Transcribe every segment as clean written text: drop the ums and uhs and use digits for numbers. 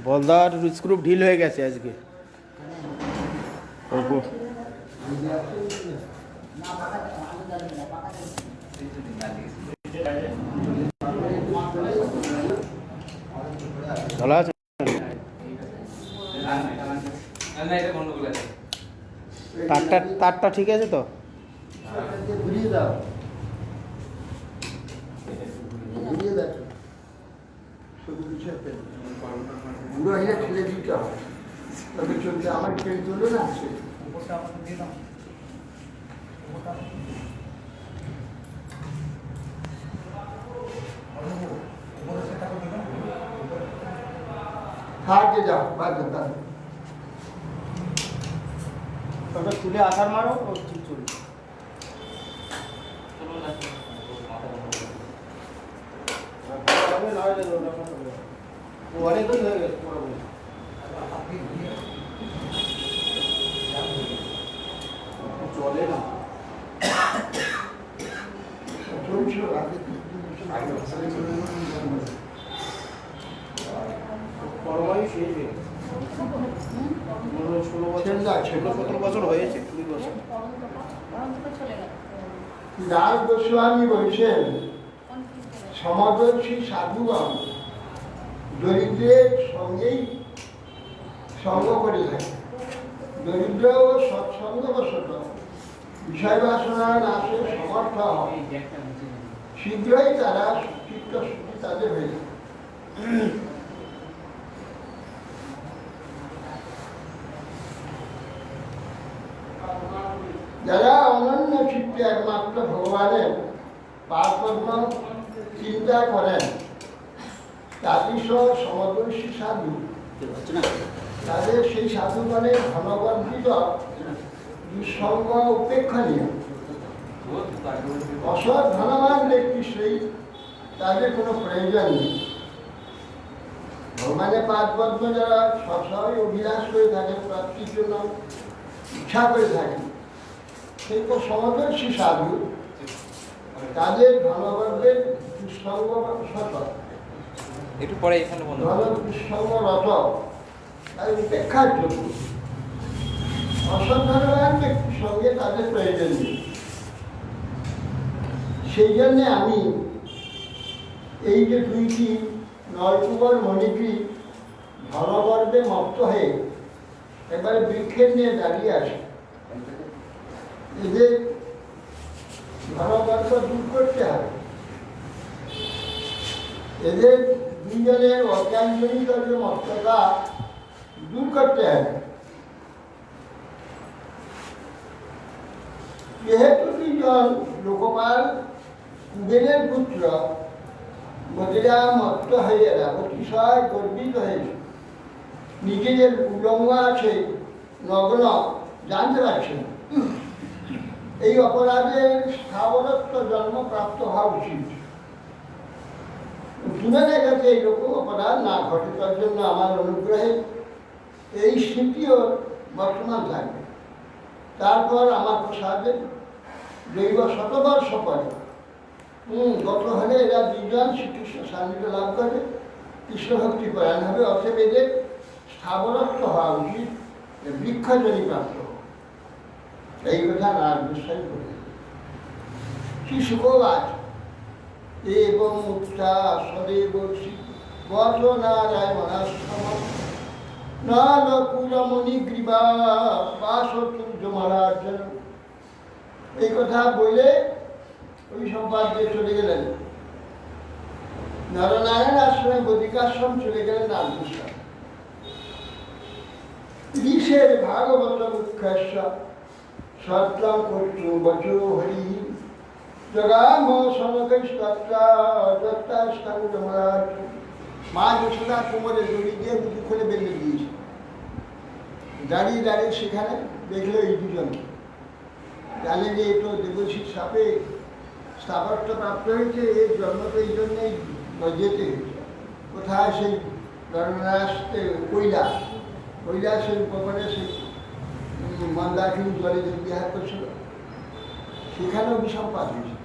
বলদার screw ঢিল হয়ে গেছে আজকে। ভালো আছে? তারটা ঠিক আছে তো? ঘুরিয়ে দাও, বুড়ো হয়ে ঠেলে দিতে হবে, তবে চলছে। আমার ট্রেন চলবে না, হাঁটে যাও, বাদ দাও, তবে তুলে আধার মারো, ও ঠিক চলবে। অনেকদিন হয়ে গেছে চলে না। চলছিল কর্মই শেষ হয়ে গেছে। 16-17 বছর হয়েছে, 20 বছর। দাস গোস্বামী বলছেন, সমদর্শী সাধুগণ দরিদ্রের সঙ্গেই সঙ্গ করে থাকে। দরিদ্র ও সৎসঙ্গবশত বিষয় বাসনা নাশে সমর্থ হয়, শীঘ্রই তারা চিত্ত শুদ্ধি তাদের হয়ে যায়। যারা অনন্য চিত্তে একমাত্র ভগবানের পাদপদ্ম চিন্তা করেন, তাদের সহ সমদর্শী সাধু, তাদের সেই সাধুগণের ঘনবর্ধিত দুঃসঙ্গ উপেক্ষণীয়। অসৎ ধনবান ব্যক্তি সেই তাদের কোনো প্রয়োজন নেই। ভগবানের পাদপদ্ম যারা সবসময় অভিলাষ করে থাকেন, প্রাপ্তির জন্য ইচ্ছা করে থাকেন, সেই তো সমদর্শী সাধু, তাদের ধনবর্গের দুঃসঙ্গ সতত একটু পরে এখানে দুঃসঙ্গরত তাই উপেক্ষার জন্য অসাধারণ ব্যক্তির সঙ্গে তাদের প্রয়োজন নেই। সেই জন্যে আমি এই যে দুইটি নলকুবর মণিটি ধনগর্বে মত্ত হয়ে এবারে বৃক্ষের নিয়ে দাঁড়িয়ে আসে, এদের ধনগর্ব দূর করতে হবে। এদের দুজনের অজ্ঞানজনিত যে মত্ততা দূর করতে হবে। যেহেতু দুইজন লোকপাল কুবেরের পুত্র মদিরা মত্ত হয়ে এরা অতিশয় গর্বিত হয়েছে, নিজেদের উলঙ্গ আছে, নগ্ন, জানতে পারছে না। এই অপরাধের স্থাবরত্ব জন্মপ্রাপ্ত হওয়া উচিত। দুজনের কাছে এইরকম অপরাধ না ঘটে, তার জন্য আমার অনুগ্রহে এই স্মৃতিও বর্তমান থাকবে। তারপর আমার প্রসাদে দৈব শতবর্ষ পরে গত হলে এরা দুজন শ্রীকৃষ্ণ সান্নিধ্য লাভ করে কৃষ্ণ ভক্তি পরায়ণ হবে। অতএব এদের স্থাবরত্ব হওয়া উচিত, বৃক্ষজনী প্রাপ্ত হোক। এই কথা নারায়ণ গোস্বামী বলে। শ্রী শুকবাচ এবং মুক্তা সদেব বর্ষ নারায়ণাশ্রম নকুলমণি গ্রীবা বাসতুর্যমারার্জন। এই কথা বলে ওই সম্পাদ দিয়ে চলে গেলেন নরনারায়ণ আশ্রমে, বদিকাশ্রম চলে গেলেন নারায়ণ গোস্বামী। ঋষের ভাগবত মুখ্য সত্যম কর্তৃ বচো হরি জগাম সনকৈষ্টাঙ্গমরাজ। মা যশোদা কোমরে দড়ি দিয়ে দুটো খুলে বেরিয়ে দিয়েছে। দাঁড়িয়ে দাঁড়িয়ে সেখানে দেখলো এই দুজন, জানে যে এই তো দেবশী সাপে স্থাপত্য প্রাপ্ত হয়েছে, এর জন্ম তো এই জন্যেই যেতে হয়েছে। কোথায় সেই রণরাষ্ট্রে কৈলাসের উপরে সেই মন্দাকিনী জলে যে বিহার করছিল, সেখানেও বিষমপাত হয়েছে।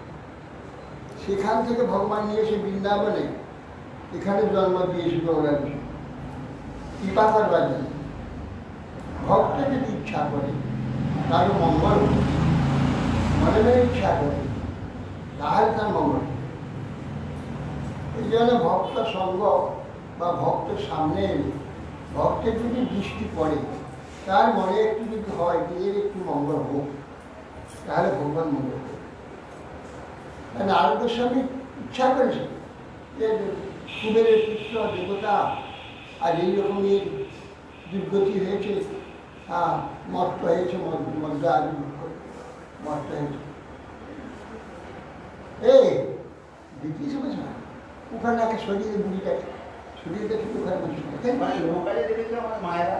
সেখান থেকে ভগবান নিয়ে এসে বৃন্দাবনে এখানে জন্ম দিয়েছিল ওরা কৃপাকর বাজার ভক্ত যদি ইচ্ছা করে তারও মঙ্গল মনে মনে ইচ্ছা করে তাহলে তার মঙ্গল। এই জন্য ভক্ত সঙ্গ বা ভক্তের সামনে এলে ভক্তের যদি দৃষ্টি পড়ে তার মনে একটু যদি হয় যে এর একটু মঙ্গল হোক তাহলে ভগবান মঙ্গল হোক। নারদের স্বামী ইচ্ছা করেছে যে কুবেরের পুত্র দেবতা আর এইরকমের দুর্গতি হয়েছে, মত্ত হয়েছে, মদ্দা মত্ত হয়েছে। দিদি শুনেছ না ওখানে একটা শরীরে বুড়িটাকে শরীরটা কিন্তু ওখানে মায়েরা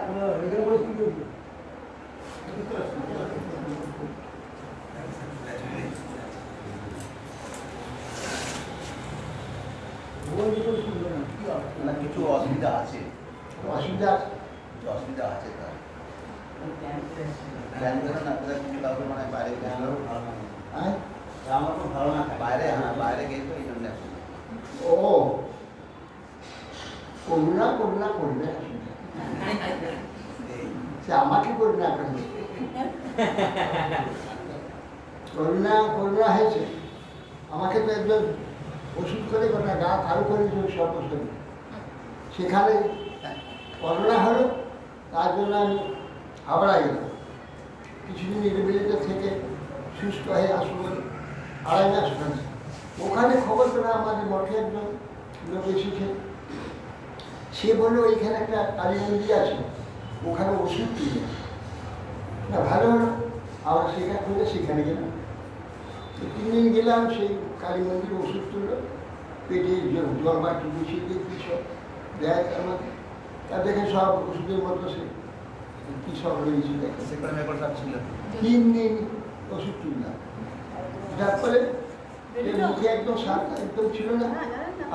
কিছু অসুবিধা আছে, অসুবিধা আছে, অসুবিধা আছে তার প্ল্যান করে না কোথায় কিছু কাউকে মানে বাইরে গেছিল, আমার খুব ভালো না বাইরে বাইরে গেছিল এই জন্য। ও করুণা করুণা করবে সে আমাকে করুণা করবে, করুণা করুণা হয়েছে আমাকে তো একজন ওষুধ করে গোটা গা কারো করে সব ওষুধ সেখানে করোনা হলো তার জন্য আমি হাবড়া গেলাম কিছুদিন নিরিবিলিতে থেকে সুস্থ হয়ে আসবো 2.5 মাস হয়েছে। ওখানে খবর পেলে আমাদের মঠে একজন লোক এসেছে, সে বললো ওইখানে একটা কালী মন্দির আছে ওখানে ওষুধ কিনে না ভালো হলো। আবার সেখানে খুঁজে সেখানে গেলাম, 3 দিন গেলাম, সেই কালী মন্দিরে ওষুধ তুললো, পেটে জল বাটি বসিয়ে দিয়ে কী সব দেয় আমাকে, তা দেখে সব ওষুধের মতো সে কী সব রয়েছে দেখে 3 দিন ওষুধ তুললাম। তারপরে মুখে একদম স্বাদ একদম ছিল না,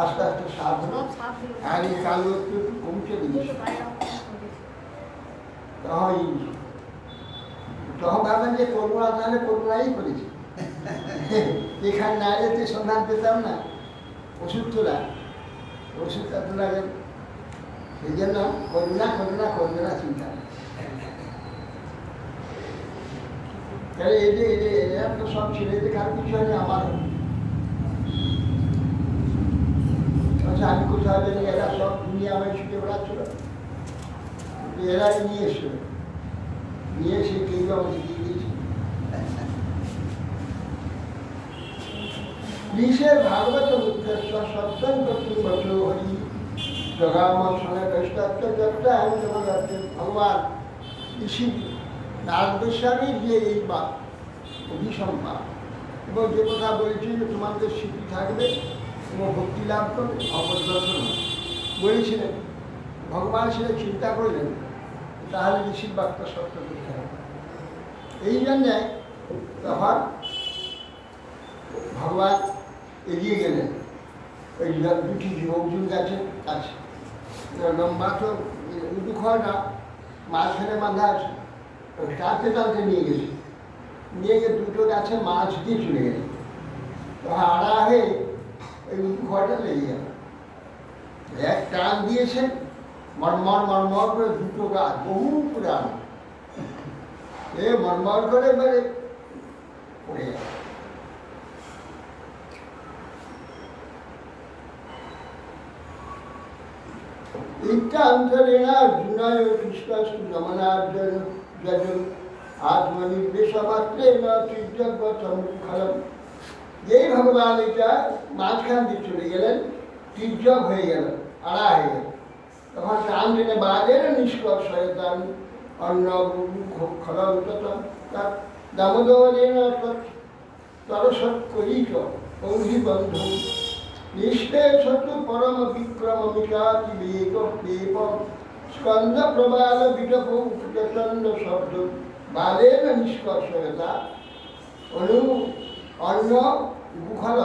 আস্তে আস্তে স্বাদ হলো, আর এই কালো একটু কমছে দিয়েছে। তখন ভাবলাম যে করোনা তাহলে করোনাই করেছি, এখানে না যেতে সন্ধান পেতাম না ওষুধ তোলা, ওষুধটা তোলা গেল। সেই জন্য করোনা করোনা করবে না চিন্তা। তাহলে এরা তো সব ছেলেদের কার কিছু হয়নি, আমার আমি কোথাও জানি এরা সব দুনিয়া আমার ছুটে বেড়াচ্ছিল, এরা নিয়ে এসছিল, নিয়ে এসে কেউ আমাকে দিয়ে দিয়েছিল। ঋষের ভাগবত মুখ্যেশ্বর সত্যন্ত বচো হরি জগাম সনে কষ্টাত্মা আমি যেমন ভগবান ঋষি নারদ গোস্বামীর যে এই বা অভিসম্পাদ এবং যে কথা বলেছি যে তোমাদের স্মৃতি থাকবে এবং ভক্তি লাভ করবে অপদর্শন বলেছিলেন, ভগবান সেটা চিন্তা করলেন তাহলে ঋষির বার্তা সত্য করতে হবে। এই জন্যে তখন ভগবান এগিয়ে গেলেন ওই দুটি অর্জুন গাছের কাছে, লম্বা তো দুঃখ হয় না, মাঝখানে বাঁধা আছে, টানতে টানতে নিয়ে গেছে, নিয়ে গিয়ে দুটো গাছের মাছ দিয়ে চলে গেছে। তো আড়া হয়ে ওই ঘরটা লেগে গেল, এক টান দিয়েছে মরমর মরমর করে দুটো গাছ বহু পুরানো মরমর করে এবারে পড়ে গেল। ইত্যান্তরেণ অর্জুনায় কৃষ্ণস্তু নমনার্জুন যজন আত্মনির্দেশমাত্রেণ তীর্যগ্রতমুখলম। যেই ভগবান এটা মাঝখান দিয়ে চলে গেলেন, তীর্যক হয়ে গেল, আড়া হয়ে গেল, তখন টান টেনে বাদের নিষ্কর্ষয়তাম অন্ন খলম তার দামোদরেণ তরসৎকরিত অঙ্ঘিবন্ধ নিষ্পেষতু পরম বিক্রম বিকাতি বেগ দেব স্কন্দ প্রবাল বিটপ প্রচণ্ড শব্দ বালের নিষ্কর্ষতা অন্য গুখল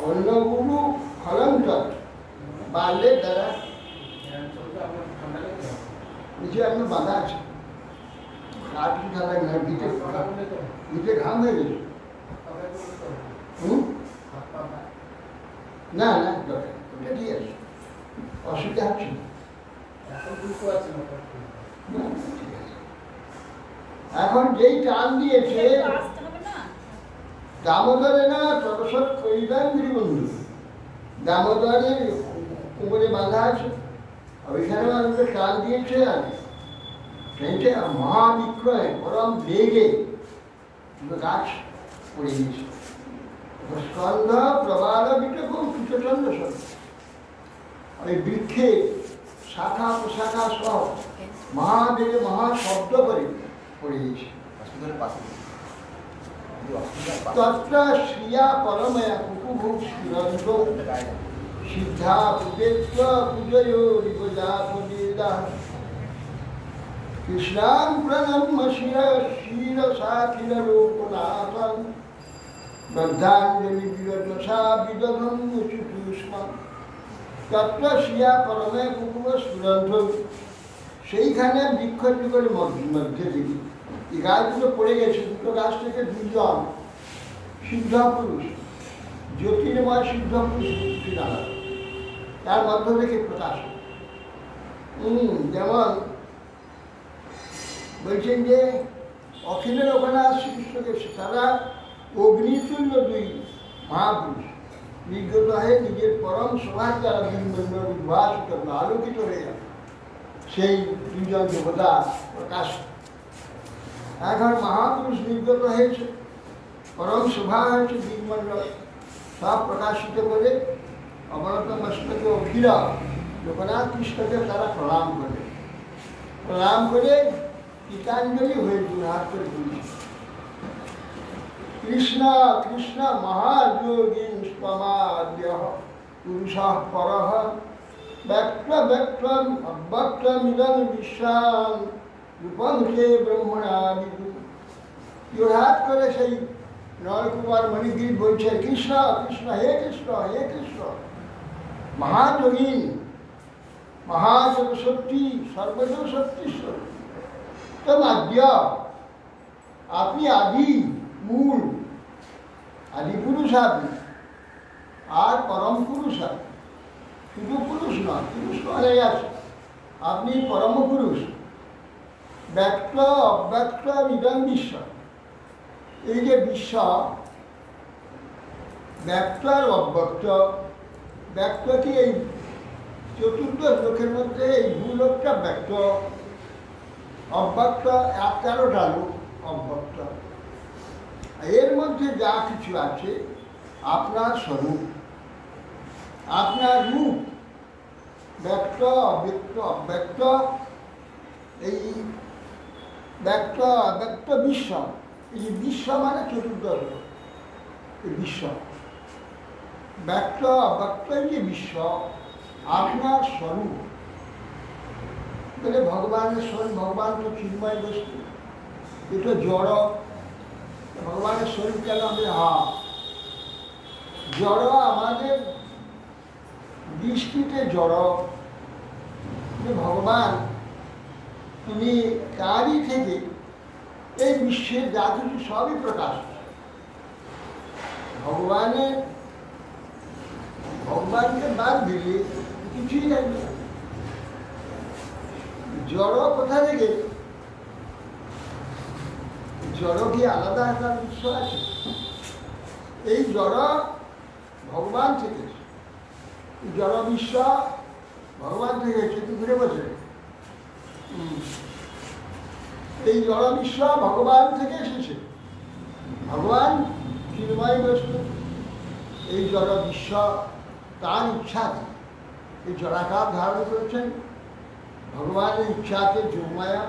অন্য গুরু ফলন্ত বালের দ্বারা নিচে একদম বাঁধা আছে, আর কিছু ঠান্ডা না, ভিতরে ঘাম হয়ে গেছে। না না দরকার এটা ঠিক আছে, অসুবিধা হচ্ছে না। না, ঠিক আছে। এখন যেই টান দিয়েছে দামোদরে না তরসৎ কৈলাঙ্গিরি বন্ধু, দামোদরে কোমরে বাঁধা আছে, ওইখানে আমাদের টান দিয়েছে আর ট্রেনটা মহাবিক্রয় পরম বেগে গাছ পড়ে গিয়েছে। স্কন্ধ প্রবাল বিটক প্রচন্ড শব্দ, ওই বৃক্ষে শাখা প্রশাখা সহ মহাবেগে মহাশব্দ করে পড়ে গিয়েছে। হসপিটালের পাশে তত্র শ্রিয়া পরময়া কুকুভূ স্ফুরন্ত সিদ্ধা পুজেত্ব পূজয়ো রিপজাপতিদা কৃষ্ণাং প্রণম্য শিরসাখিললোকনাথং বদ্ধাঞ্জলি বিরজসা বিদধং চুতুষ্ম। তত্র শ্রিয়া পরমে কুকুভ স্ফুরন্ত, সেইখানে বৃক্ষ যুগের মধ্যে দিকে এই গাছগুলো পড়ে গেছে। দুটো গাছ থেকে দুজন সিদ্ধ পুরুষ, জ্যোতির্ময় সিদ্ধ পুরুষ মুক্তি দাঁড়াল, তার মধ্য থেকে প্রকাশ। যেমন বলছেন যে অখিলের ওখানে শ্রীকৃষ্ণকে তারা অগ্নিতুল্য দুই মহাপুরুষ, বিজ্ঞত হয়ে নিজের পরম সভার দ্বারা উদ্ভাসিত আলোকিত হয়ে গেল সেই দুজন দেবতা প্রকাশ। এখন মহাপুরুষ নির্গত হয়েছে, পরম শোভা হয়েছে, দিগমণ্ডল সব প্রকাশিত করে অবনত মস্তকে অখিল লোকনাথ কৃষ্ণকে তারা প্রণাম করে, প্রণাম করে গীতাঞ্জলি হয়ে দুহাত করে তুলছে। কৃষ্ণ কৃষ্ণ মহাযোগীন স্বমাদ্য পুরুষ পরঃ ব্যক্ত ব্যক্তম অব্যক্তমিদং বিশ্বাং রূপং সে ব্রহ্মণা বিদু। জোড়হাত করে সেই নরকুমার মণিগিরি বলছে কৃষ্ণ কৃষ্ণ, হে কৃষ্ণ হে কৃষ্ণ, মহাযোগীন মহাজগশক্তি সর্বজন শক্তিশ্বর তমাদ্য, আপনি আদি মূল, আদি পুরুষ আপনি, আর পরম পুরুষ আপনি। শুধু পুরুষ নয়, পুরুষ অনেক আছে, আপনি পরম পুরুষ। ব্যক্ত অব্যক্ত ইদং বিশ্ব, এই যে বিশ্ব ব্যক্ত আর অব্যক্ত, ব্যক্ত কি এই চতুর্দশ লোকের মধ্যে এই ভূলোকটা ব্যক্ত, অব্যক্ত 11টা লোক অব্যক্ত। এর মধ্যে যা কিছু আছে আপনার স্বরূপ, আপনার রূপ, ব্যক্ত অব্যক্ত অব্যক্ত, এই ব্যক্ত অব্যক্ত বিশ্ব, এই যে বিশ্ব মানে চতুর্দশ লোক, এই বিশ্ব ব্যক্ত অব্যক্ত, এই যে বিশ্ব আপনার স্বরূপ। বলে ভগবানের স্বরূপ, ভগবান তো চিন্ময় বস্তু, এটা জড়, ভগবানের শরীর কেন হবে? জড় আমাদের দৃষ্টিতে জড়, ভগবান তিনি তারই থেকে এই বিশ্বের যা কিছু সবই প্রকাশ। ভগবানকে বাদ দিলে কিছুই লাগবে না। জড় কোথা থেকে? জড় কি আলাদা একটা বিশ্ব আছে? এই জড় ভগবান থেকে, জড় বিশ্ব ভগবান থেকে সেতু ঘুরে বসে। এই জড় বিশ্ব ভগবান থেকে এসেছে, ভগবান চিন্ময় বস্তু। এই জড় বিশ্ব তার ইচ্ছাতে এই জড়াকার ধারণ করেছেন, ভগবানের ইচ্ছাতে যোগমায়া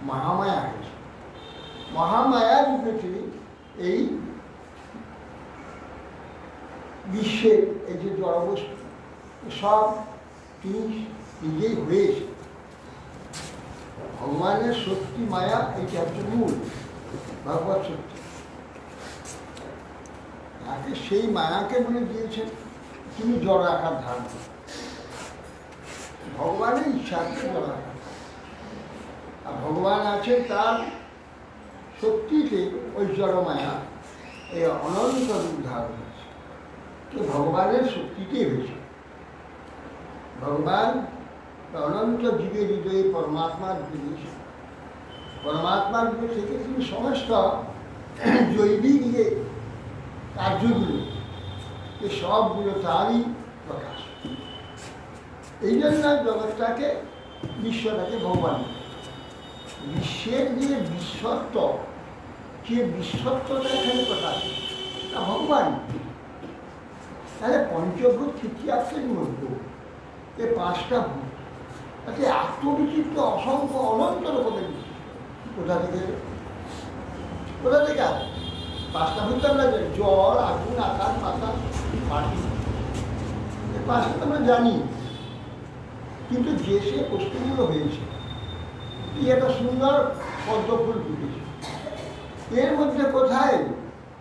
মহামায়া হয়েছে। মহামায়া রূপে তিনি এই বিশ্বের এই যে জড়বস্তু সব তিনি নিজেই হয়েছে। ভগবানের শক্তি মায়া এইটা হচ্ছে মূল, ভগবত শক্তি। তাকে সেই মায়াকে বলে দিয়েছেন তিনি জড় আকার ধারণ করেন, ভগবানের ইচ্ছাকে জড় আকার। আর ভগবান আছে তার শক্তিতে ওই জড় মায়া এই অনন্ত রূপ ধারণ হয়েছে। তো ভগবানের শক্তিতেই হয়েছে। ভগবান অনন্ত জীবের হৃদয়ে পরমাত্মার জিনিস, পরমাত্মার থেকে তিনি সমস্ত জৈবিক যে কার্যগুলো এ সবগুলো তারই প্রকাশ। এই জন্য জগৎটাকে, বিশ্বটাকে ভগবান, বিশ্বের যে বিশ্বত্ব, যে বিশ্বত্বটা এখানে প্রকাশ তা ভগবান। তাহলে পঞ্চভূত তৃতীয়ার্থের মধ্যে এই পাঁচটা ভূত, তাতে আত্মবিচিত্র অসংখ্য অনন্ত রকমের কোথা থেকে আসে? পাঁচটা ভূত আমরা জানি, জল, আগুন, আকাশ, বাতাস, মাটি, এই পাঁচটা তো আমরা জানি। কিন্তু যে সে বস্তুগুলো হয়েছে, কি একটা সুন্দর পদ্মফুল ফুটেছে, এর মধ্যে কোথায়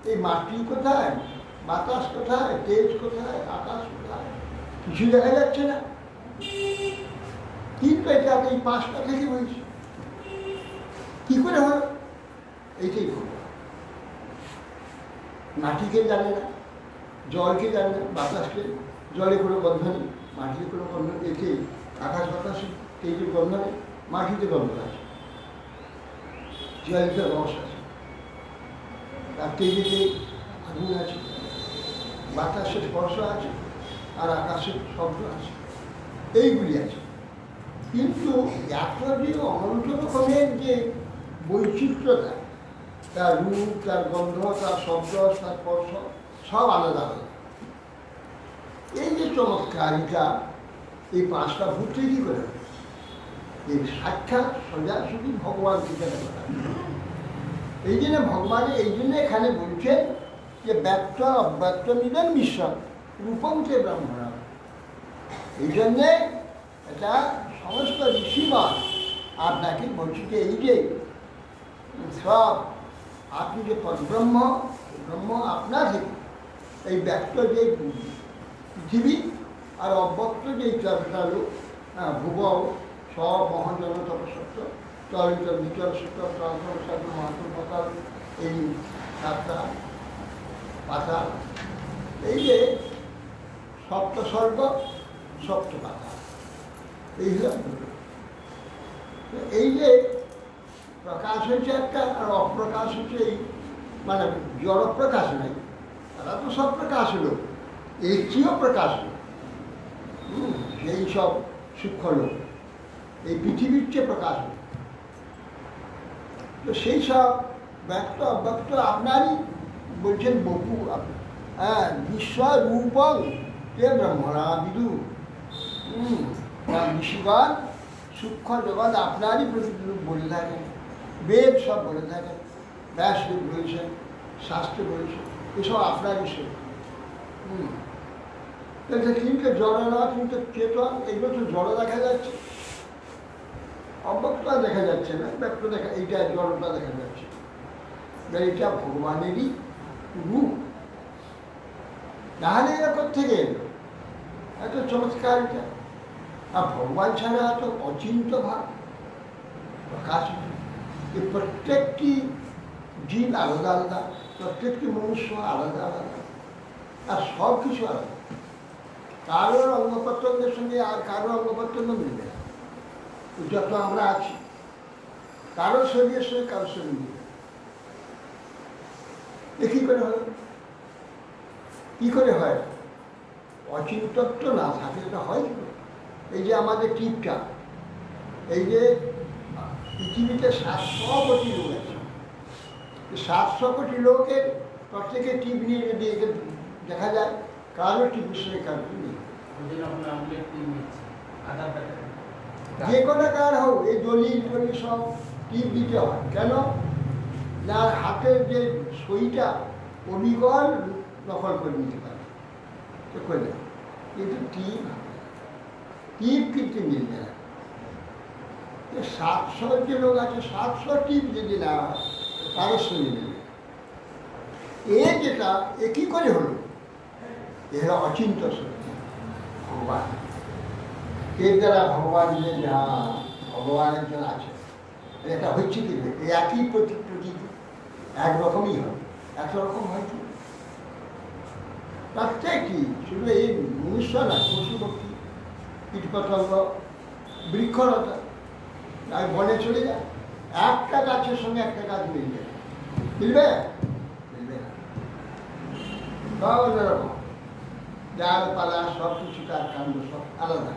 এই মাটি, কোথায় বাতাস, কোথায় তেজ, কোথায় আকাশ, কোথায় কিছু দেখা যাচ্ছে না। কিন্তু এটা এই পাঁচটা থেকে হয়েছে, কি করে হলো? এইটাই হলো। মাটিকে জানে না, জলকে জানে না, বাতাসকে, জলে কোনো গন্ধ নেই, মাটিতে কোনো গন্ধ, এতে আকাশ বাতাসে তেজের গন্ধ নেই, মাটিতে গন্ধ আছে, জলতে রস আছে, আর তেজেতে আগুন আছে, বাতাসের স্পর্শ আছে, আর আকাশের শব্দ আছে, এইগুলি আছে। কিন্তু এত যে অনন্ত রকমের যে বৈচিত্র্যতা, তার রূপ, তার গন্ধ, তার শব্দ, তার স্পর্শ সব আলাদা আলাদা। এই যে চমৎকারিতা, এই পাঁচটা ভূত কি করে? এই সাক্ষাৎ সোজাসুজি ভগবান থেকে কথা। এই জন্য ভগবানের, এই জন্য এখানে বলছেন যে ব্যক্ত অব্যক্ত মিলেন বিশ্ব রূপম চে ব্রহ্মণা। এই জন্যে এটা সমস্ত ঋষিগণ আপনাকে বলছি যে এই যে সব আপনি যে পরব্রহ্ম, ব্রহ্ম আপনার থেকে, এই ব্যক্ত যে পৃথিবী আর অব্যক্ত যে চর্চালু ভুব সব মহাজন তপসত্য চলিত বিচল সত্য চলসাধু মহাত্ম পাতাল, এই সাতটা পাতাল, এই যে সপ্ত স্বর্গ, সপ্ত পাতাল, এই হল। এই যে প্রকাশ হয়েছে একটা, আর অপ্রকাশ হচ্ছে এই, মানে জড় প্রকাশ নাই, তারা তো সব প্রকাশ হলো, এর চেয়েও প্রকাশ হলো সেই সব সূক্ষ্ম লোক, এই পৃথিবীর চেয়ে প্রকাশ হলো। তো সেই সব ব্যক্ত অব্যক্ত আপনারই বলছেন বপু, হ্যাঁ, বিশ্ব রূপং কে ব্রহ্মণা বিদু। ঋষিগণ সূক্ষ্ম জগৎ আপনারই প্রতিরূপ বলে থাকেন, বেদ সব বলে থাকেন, ব্যাসদেব বলেছেন, শাস্ত্র বলেছেন, এসব আপনারই সব। কিন্তু জড় না, কিন্তু চেতন, এগুলো তো জড় দেখা যাচ্ছে, অব্যক্ততা দেখা যাচ্ছে না, ব্যক্ত দেখা, এইটা জড়তা দেখা যাচ্ছে। এটা ভগবানেরই রূপ, নাহলে এরা কোথেকে এলো? এত চমৎকার এটা। আর ভগবান ছাড়া এত অচিন্ত ভাব প্রকাশ। এই প্রত্যেকটি জীব আলাদা আলাদা, প্রত্যেকটি মনুষ্য আলাদা আলাদা, আর সব কিছু আলাদা। কারোর অঙ্গ প্রত্যঙ্গের সঙ্গে আর কারোর অঙ্গ প্রত্যঙ্গ মিলবে না। যত আমরা আছি, কারোর শরীরের সঙ্গে কারোর শরীর মিলবে। এ কী করে হয়? কী করে হয়? অচিন্তত্ব না থাকলে এটা হয় কি? এই যে আমাদের টিপটা, এই যে পৃথিবীতে 700 কোটি লোক আছে, 700 কোটি লোকের প্রত্যেকে টিপ নিয়ে যদি দেখা যায়, কারো টিপের সঙ্গে কারো নেই। যে কোনো কার হোক, এই দলিল সব টিপ দিতে হয়। কেন? যার হাতের যে সইটা অবিকল দখল করে নিতে পারে, কিন্তু টিপ কিন্তু মিলবে না। 700 যে লোক আছে, 700 টিপ যদি না হয়, কারো সঙ্গে মিলবে। এ যেটা, এ কী করে হলো? এ হলো অচিন্ত শক্তি, ভগবান। এর দ্বারা ভগবান যে যা ভগবান একজন আছে, এটা হচ্ছে কি? এই একই প্রতীক একরকমই হয়, একরকম হয় কি? প্রত্যেকটি, শুধু এই মনুষ্য না, পশু পক্ষী কীটপতঙ্গ, বৃক্ষলতা, আর বনে চলে যায়, একটা গাছের সঙ্গে একটা গাছ মিলবে, মিলবে মিলবে না, সব অন্যরকম, ডালপালা সব কিছু, তার কাণ্ড সব আলাদা।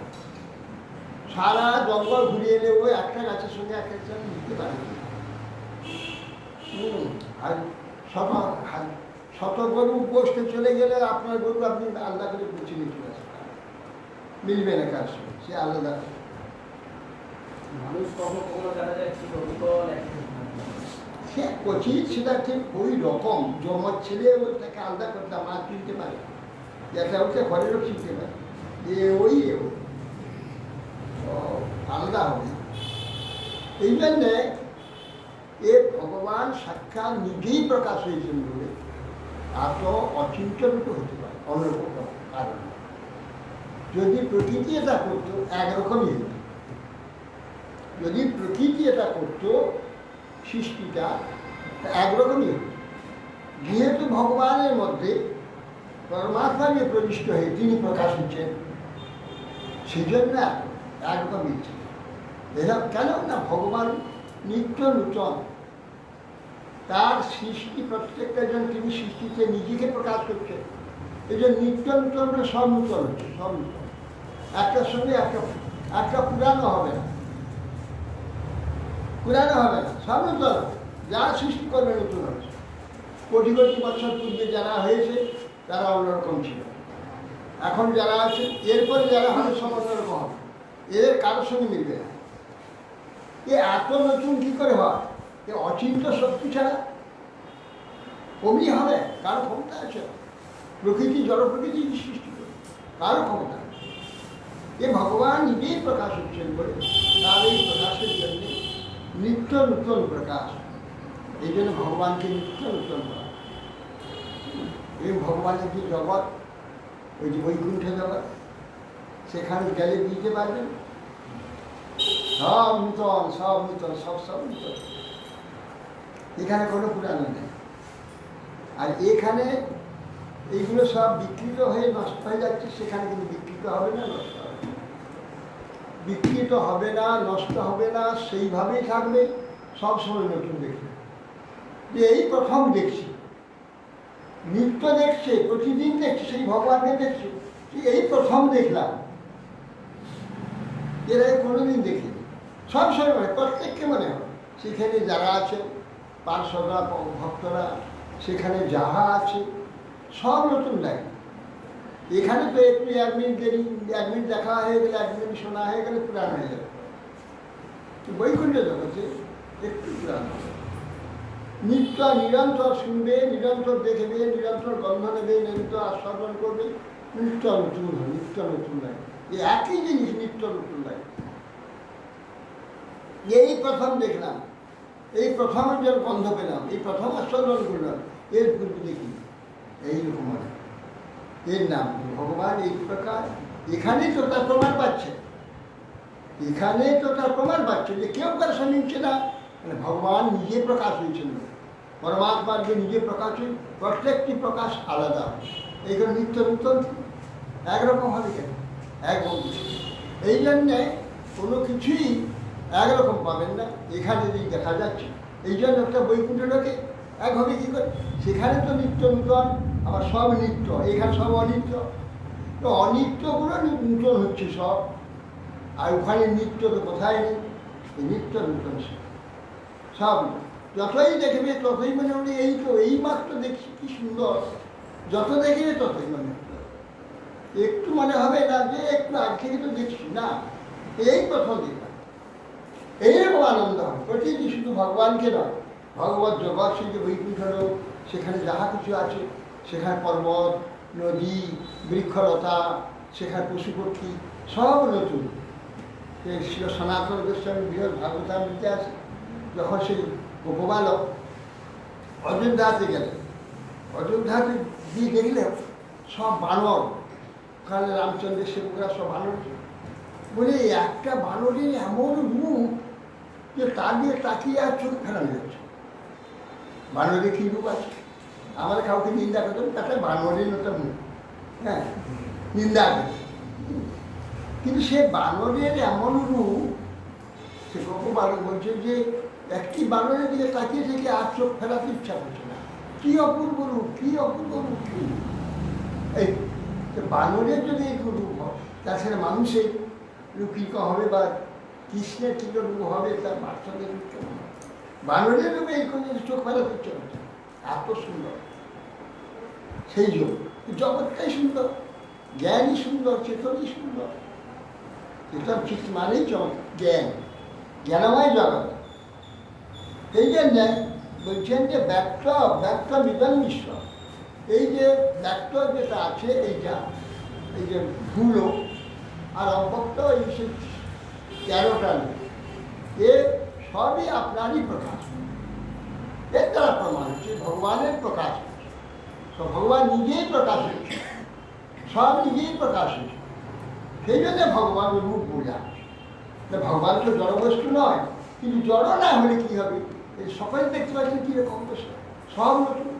সারা জঙ্গল ঘুরিয়ে এলে ওই একটা গাছের সঙ্গে একটা গাছ মিলতে পারে না। আর শত গরু পোষতে চলে গেলে আপনার গরু আপনি আলাদা করে গুছিয়ে নিয়ে চলে আসবেন, মিলবে না কার সঙ্গে, সে আলাদা। মানুষ কখনো কখনো দেখা যায় ঠিক অবিকল সে কচিত, সেটা ঠিক ওই রকম জমজ ছেলে তাকে আলাদা করতে আমার চিনতে পারে, একটা ওকে ঘরেরও চিনতে পারে, এ ওই আলাদা হবে। এই জন্যে এ ভগবান সাক্ষাৎ নিজেই প্রকাশ হয়েছেন বলে এত অচিন্তনিত হতে পারে অন্য কোনো কারণ। যদি প্রকৃতি এটা করতো একরকমই হতো, যদি প্রকৃতি এটা করতো সৃষ্টিটা একরকমই হতো। যেহেতু ভগবানের মধ্যে পরমাত্মা নিয়ে প্রবিষ্ট হয়ে তিনি প্রকাশ হচ্ছেন, সেই জন্য একরকম ইচ্ছে। এরা কেন না, ভগবান নিত্য নূতন, তার সৃষ্টি প্রত্যেকটা জন তিনি সৃষ্টিতে নিজেকে প্রকাশ করছেন। এই যে নিত্য নূতন সব নূতন হচ্ছে, সব নূতন, একটার সঙ্গে একটা পুরানো হবে না, পুরানো হবে না, সব নূতন। যা সৃষ্টি করবে নতুন হচ্ছে। কোটি কোটি বছর পূর্বে যারা হয়েছে তারা অন্যরকম ছিল, এখন যারা আছে এরপরে যারা হবে সব অন্যরকম হবে, এর কারোর সঙ্গে মিলবে না। এ এত নতুন কী করে হয়? এ অচিন্ত শক্তি ছাড়া অমনি হবে? কারো ক্ষমতা আছে? প্রকৃতি, জড় প্রকৃতি সৃষ্টি করে কারো ক্ষমতা আছে? এ ভগবান নিজেই প্রকাশ হচ্ছেন বলে তার এই প্রকাশের জন্য নিত্য নূতন প্রকাশ। এই জন্য ভগবানকে নিত্য নূতন করা। এই ভগবানের যে জগৎ, ওই যে বৈকুণ্ঠ জগৎ, সেখানে গেলে বুঝতে পারবেন সব নূতন, সব নূতন, সব নূতন। এখানে কোনো পুরানো নেই। আর এখানে এইগুলো সব বিকৃত হয়ে নষ্ট হয়ে যাচ্ছে, সেখানে কিন্তু বিকৃত হবে না, নষ্ট হবে না। বিকৃত হবে না, নষ্ট হবে না, সেইভাবেই থাকবে, সবসময় নতুন দেখবে। যে এই প্রথম দেখছি, নিত্য দেখছে, প্রতিদিন দেখছি, সেই ভগবানকে দেখছি, এই প্রথম দেখলাম, এরা কোনোদিন দেখিনি। সবসময় মানে প্রত্যেককে মনে হয়, সেখানে যারা আছে পার্শ্বরা, ভক্তরা, সেখানে যাহা আছে সব নতুন লাগে। এখানে তো একটু 1 মিনিট দেরি, 1 মিনিট দেখা হয়ে গেলে, 1 মিনিট শোনা হয়ে গেলে পুরাণ হয়ে যাবে। বৈকুণ্ঠ জগতে একটু পুরাণ হবে, নিত্য নিরন্তর শুনবে, নিরন্তর দেখবে, নিরন্তর গন্ধ নেবে, নিরন্তর আস্বাদন করবে, নিত্য নতুন হয়, নিত্য নতুন লাগে। এই একই জিনিস নিত্য নতুন লাগে। এই প্রথম দেখলাম, এই প্রথম যে গন্ধ পেলাম, এই প্রথম আস্বাদন করলাম, এর পূর্বে দেখি এইরকম হয়। এর নাম ভগবান এই প্রকার। এখানেই তো তার প্রমাণ পাচ্ছে, এখানে তো তার প্রমাণ পাচ্ছে যে কেউ কার সঙ্গে নিচ্ছে না, মানে ভগবান নিজে প্রকাশ হয়েছিল। পরমাত্মার যে নিজে প্রকাশ হয়, প্রত্যেকটি প্রকাশ আলাদা। এইখানে নিত্য নূতন একরকম হবে কেন? একরকম। এই জন্যে কোনো কিছুই একরকম পাবেন না এখানে যদি দেখা যাচ্ছে। এই জন্য একটা বৈকুণ্ঠটাকে একভাবে কী করে, সেখানে তো নিত্য নূতন, আবার সব নিত্য, এখানে সব অনিত্য। তো অনিত্যগুলো নূতন হচ্ছে সব, আর ওখানে নিত্য তো কোথায় নেই। এই নিত্য নূতন সব, যতই দেখবে ততই মনে হলে এই তো এই মাত্র দেখছি, কি সুন্দর। যত দেখবে ততই মনে হবে, একটু মনে হবে না যে একটু আগে থেকে তো দেখছি না, এই প্রথম দেখলাম। এইরকম আনন্দ হয় প্রতিটি, শুধু ভগবানকে নয়, ভগবত জগৎ, সেই যে বৈকুণ্ঠ লোক, সেখানে যাহা কিছু আছে, সেখানে পর্বত, নদী, বৃক্ষলতা, সেখানে পশু পক্ষী সব নতুন। ছিল সনাতন গোস্বামী বৃহৎ ভাগবতামৃতে আছে, যখন সেই গোপবালক অযোধ্যাতে গেলেন, অযোধ্যাতে দিয়ে দেখলেন সব বানর, ওখানে রামচন্দ্রের সেবকরা সব বানর। বলে একটা বানরের এমন মুখ যে তা দিয়ে তাকিয়ে আর চোখ ফেরানো যাচ্ছে। বানরের কী রূপ আছে? আমার কাউকে নিন্দা করতেন, তাতে বানরের একটা মুখ, হ্যাঁ, নিন্দা করে। কিন্তু সে বানরের এমন রূপ, সে গল্প বানর বলছে যে একটি বানরের দিকে তাকিয়ে থেকে আর চোখ ফেরাতে ইচ্ছা করছে না। কি অপূর্ব রূপ, কি অপূর্ব রূপ! কি এই বানরের যদি এই রূপ হয়, তাছাড়া মানুষের রূপ কী হবে বা কৃষ্ণের কী রূপ হবে, তার বাচ্চাদের রূপ কেমন হবে? বানরের রূপে এই কোনো চোখ ফেরাতে ইচ্ছা করছে না, এত সুন্দর। সেই জন্য জগৎটাই সুন্দর, জ্ঞানই সুন্দর, চেতনই সুন্দর। চেতন চিৎ মানেই জ্ঞান, জ্ঞানময় জগৎ। এই জন্য বলছেন যে ব্যক্ত বিধান বিশ্ব, এই যে ব্যক্ত যেটা আছে এইটা, এই যে ভুলো আর অব্যক্ত এই সে 13টা এ সবই আপনারই প্রকাশ। এর দ্বারা প্রমাণ হচ্ছে ভগবানের প্রকাশ হচ্ছে। তো ভগবান নিজেই প্রকাশ হচ্ছে, সব নিজেই প্রকাশ হচ্ছে। সেই জন্য ভগবানের রূপ বোঝা। ভগবান তো জড়বস্তু নয়, কিন্তু জড় না হলে কি হবে? এই সকল দেখতে পাচ্ছেন কীরকম সব নতুন।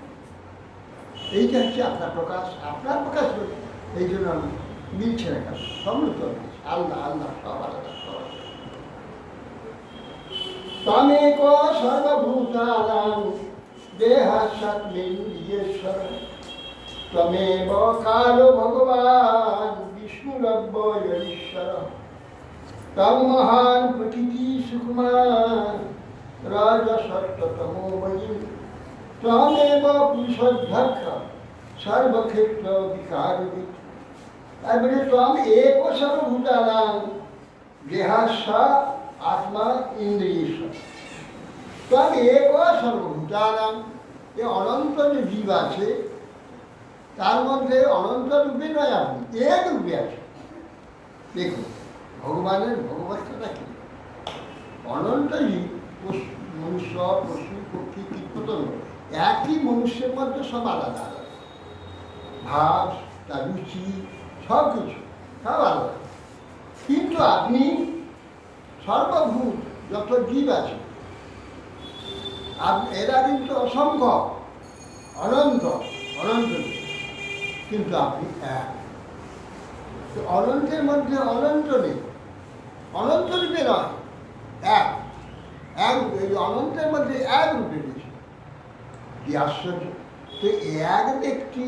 এইটা হচ্ছে আপনার প্রকাশ, আপনার প্রকাশ বলে এই জন্য আমি মিলছে না কেন, সব নতুন আলাদা আলাদা, সব আলাদা, সব আলাদা। তমেক সর্বভূতানাং দেহাস্মিন্দ্রিয়েশ্বর তমেব কালো ভগবান বিষ্ণুরব্বয়ীশ্বর তং মহান প্রকৃতি সুকুমার রাজসত্তমোময়ী ত্বমেব পুরুষোদ্ধক্ষ সর্বক্ষেত্র বিকারবিদ। তারপরে ত্বম এক সর্বভূতানাং দেহাস্য আত্মা ইন্দ্রিয়েশ্বর ত্বম এক সর্বভূতানাং। এ অনন্ত যে জীব আছে তার মধ্যে অনন্ত রূপে নয়, আপনি এক রূপে আছে। দেখুন ভগবানের ভগবত্তাটা কি, অনন্ত জীব, মনুষ্য, পশু, পক্ষী, কীটপতঙ্গ, একই মনুষ্যের মধ্যে সব আলাদা আলাদা, ভাব, তার রুচি, সব কিছু সব আলাদা। কিন্তু আপনি সর্বভূত যত জীব আছে এরা কিন্তু অসংখ্য, অনন্ত অনন্ত, কিন্তু আপনি এক। অনন্তের মধ্যে অনন্ত নেই, অনন্ত রূপে নয়, এক এক রূপে। অনন্তের মধ্যে এক রূপে রয়েছে, কি আশ্চর্য! তো এক ব্যক্তি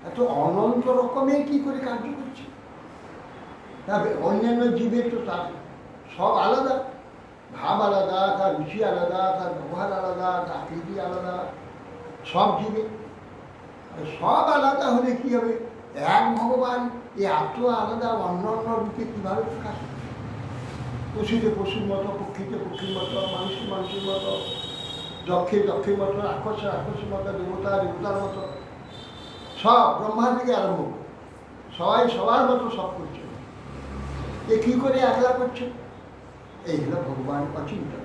এত অনন্ত রকমের কি করে কার্য করছে? তবে অন্যান্য জীবের তো তার সব আলাদা, ভাব আলাদা, তার রুচি আলাদা, তার ব্যবহার আলাদা, তার আকৃতি আলাদা, সব জীবে। সব আলাদা হলে কি হবে? এক ভগবান এত আলাদা অন্য অন্য রূপে কীভাবে প্রকাশ হবে? পশুতে পশুর মতো, পক্ষীতে পক্ষীর মতো, মানুষের মানুষের মতো, যক্ষে যক্ষের মতো, রাক্ষসে রাক্ষসের মতো, দেবতা দেবতার মতো, সব ব্রহ্মা থেকে আরম্ভ করে সবাই সবার মতো সব করছে। এ কী করে একলা করছে? এই হলো ভগবান অচিন্তন।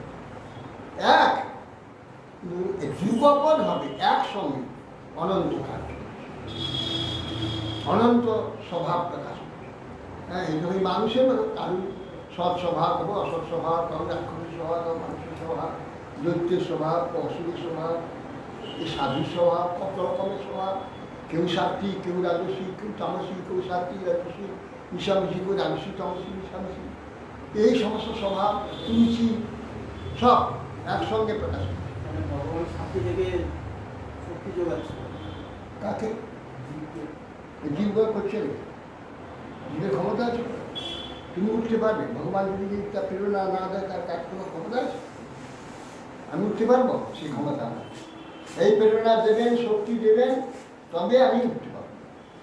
এক যুগপদ হবে একসঙ্গে অনন্ত কাজ, অনন্ত স্বভাব প্রকাশ। হ্যাঁ, এইভাবে মানুষের কারণ সৎ স্বভাব হবে, অসৎ স্বভাব, কারণ রাক্ষসের স্বভাব, কারণ মানুষের স্বভাব, দৈত্যের স্বভাব, অসুরের স্বভাব, এই সাধুর স্বভাব, কত রকমের স্বভাব। কেউ সাত্বিক, কেউ রাজসিক, কেউ তামসিক, কেউ সাত্বিক রাজসিক মিশামিশি, কেউ রাজসিক তামসিক মিশামিশি, এই সমস্ত স্বভাব রুচি সব একসঙ্গে প্রকাশ করে। ভগবান শান্তি থেকে শক্তি যোগাচ্ছে কাকে? জীব করছে, জীবের ক্ষমতা আছে। তুমি উঠতে পারবে? ভগবান যদি তার প্রেরণা না দেয়, তার কাজ কোনো ক্ষমতা আছে? আমি উঠতে পারবো? সেই ক্ষমতা আমার। এই প্রেরণা দেবেন, শক্তি দেবেন, তবে আমি উঠতে পারবো,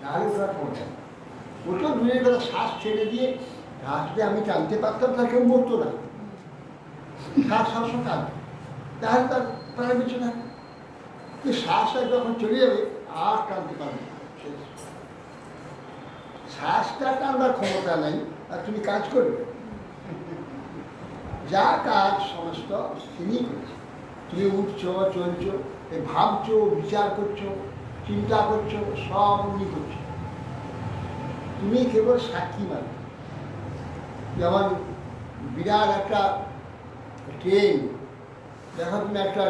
নাহলে ওঠার ক্ষমতা নেই। ওটা দূরের কথা, শ্বাস ছেড়ে দিয়ে রাখলে আমি টানতে পারতাম, তার কেউ মরতো না। শ্বাস শ্বাসও টানবে, তাহলে তার প্রায় বেঁচে থাকবে। শ্বাসটা যখন চলে যাবে আর টানতে পারবে না, শ্বাসটা টানবার ক্ষমতা নেই, আর তুমি কাজ করবে। যা কাজ সমস্ত তিনি করেছে। তুমি উঠছো, চলছো, ভাবছো, বিচার করছো, চিন্তা করছো, সব উনি করছো। তুমি কেবল সাক্ষী মানে। যেমন বিরাট একটা ট্রেন, দেখো তুমি একটা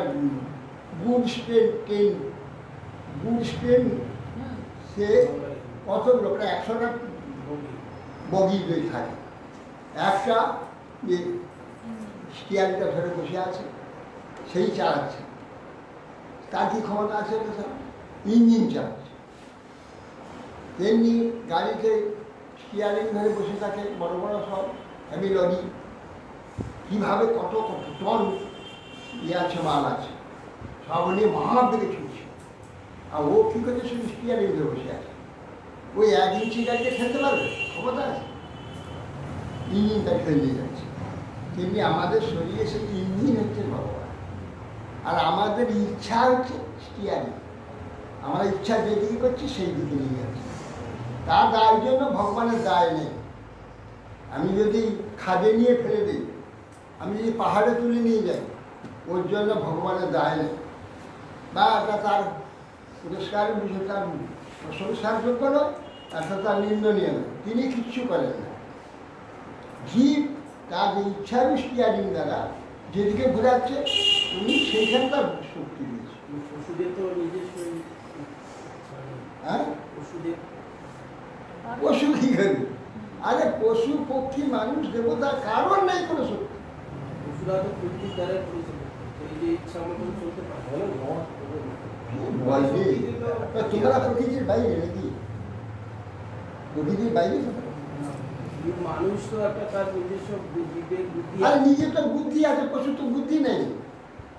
গুডস ট্রেন, গুডস ট্রেন, সে কতগুলো প্রায় 100টা বগি থাকে। একটা যে স্টিয়ারিংটা ধরে বসে আছে, সেই চালাচ্ছে। তার কি ক্ষমতা আছে? ইঞ্জিন চালাচ্ছে। তেমনি গাড়িতে স্টিয়ারিং ধরে বসে থাকে বড় বড় সব হেভি লরি, কীভাবে কত কত টন ইয়ে আছে, মাল আছে, সব নিয়ে মহাবেগে ছুটছে। আর ও কী করছে? শুধু স্টিয়ারিং ধরে বসে আছে। ওই 1 ইঞ্চি গাড়িতে খেলতে পারবে? ক্ষমতা আছে? ইঞ্জিনটা খেলে যাচ্ছে। তেমনি আমাদের শরীরে সেই ইঞ্জিন হচ্ছে ভগবান, আর আমাদের ইচ্ছা হচ্ছে স্টিয়ারিং। আমরা ইচ্ছা যেদিকে করছি সেই দিকে নিয়ে যাচ্ছি। তার দায়ের জন্য ভগবানের দায় নেই। আমি যদি খাদে নিয়ে ফেলে দিই, আমি যদি পাহাড়ে তুলে নিয়ে যাই, ওর জন্য ভগবানের দায় নেই, বা এটা তার পুরস্কারের বিষয়, তার প্রশংসার যোগ্য নয়, এটা তার নিন্দনীয় নয়। তিনি কিচ্ছু করেন না। জীব তার যে ইচ্ছার স্টিয়ারিং দ্বারা যেদিকে ঘোরাচ্ছে, উনি সেইখানে তার শক্তি দিয়েছে। পশুদের তো নিজস্ব, হ্যাঁ, পশুদের পশু কি করবে? আরে পশু পক্ষী মানুষ দেবতা কারণ নেই কোনো শক্তি। পশুরা তো প্রকৃতির দ্বারাই পরিচালিত, এই যে ইচ্ছা মতন চলতে পারে। তোমরা প্রকৃতির বাইরে নাকি? প্রকৃতির বাইরে মানুষ তো একটা তার নিজস্ব বিবেক বুদ্ধি, আর নিজের তো বুদ্ধি আছে, পশু তো বুদ্ধি নেই।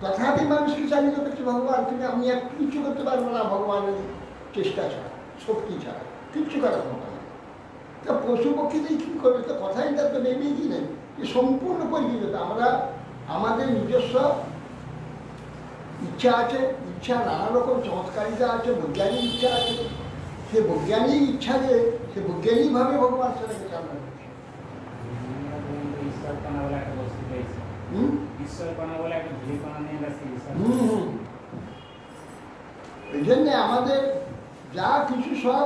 তথাপি মানুষকে চালিত করছে ভগবান। তুমি আমি এক কিচ্ছু করতে পারবো না ভগবানের চেষ্টা ছাড়া, শক্তি ছাড়া কিচ্ছু করার ক্ষমতা নেই। তা পশু পক্ষীতেই কী করবে? তো কথাই তার তো নেবেই কি নেই, যে সম্পূর্ণ পরিচিত। আমরা আমাদের নিজস্ব ইচ্ছা আছে, ইচ্ছা নানা রকম চমৎকারিতা আছে, বৈজ্ঞানিক ইচ্ছা আছে। সে বৈজ্ঞানিক ইচ্ছা যে সে বৈজ্ঞানিকভাবে ভগবান সেটাকে চালনা করছে। এই জন্যে আমাদের যা কিছু সব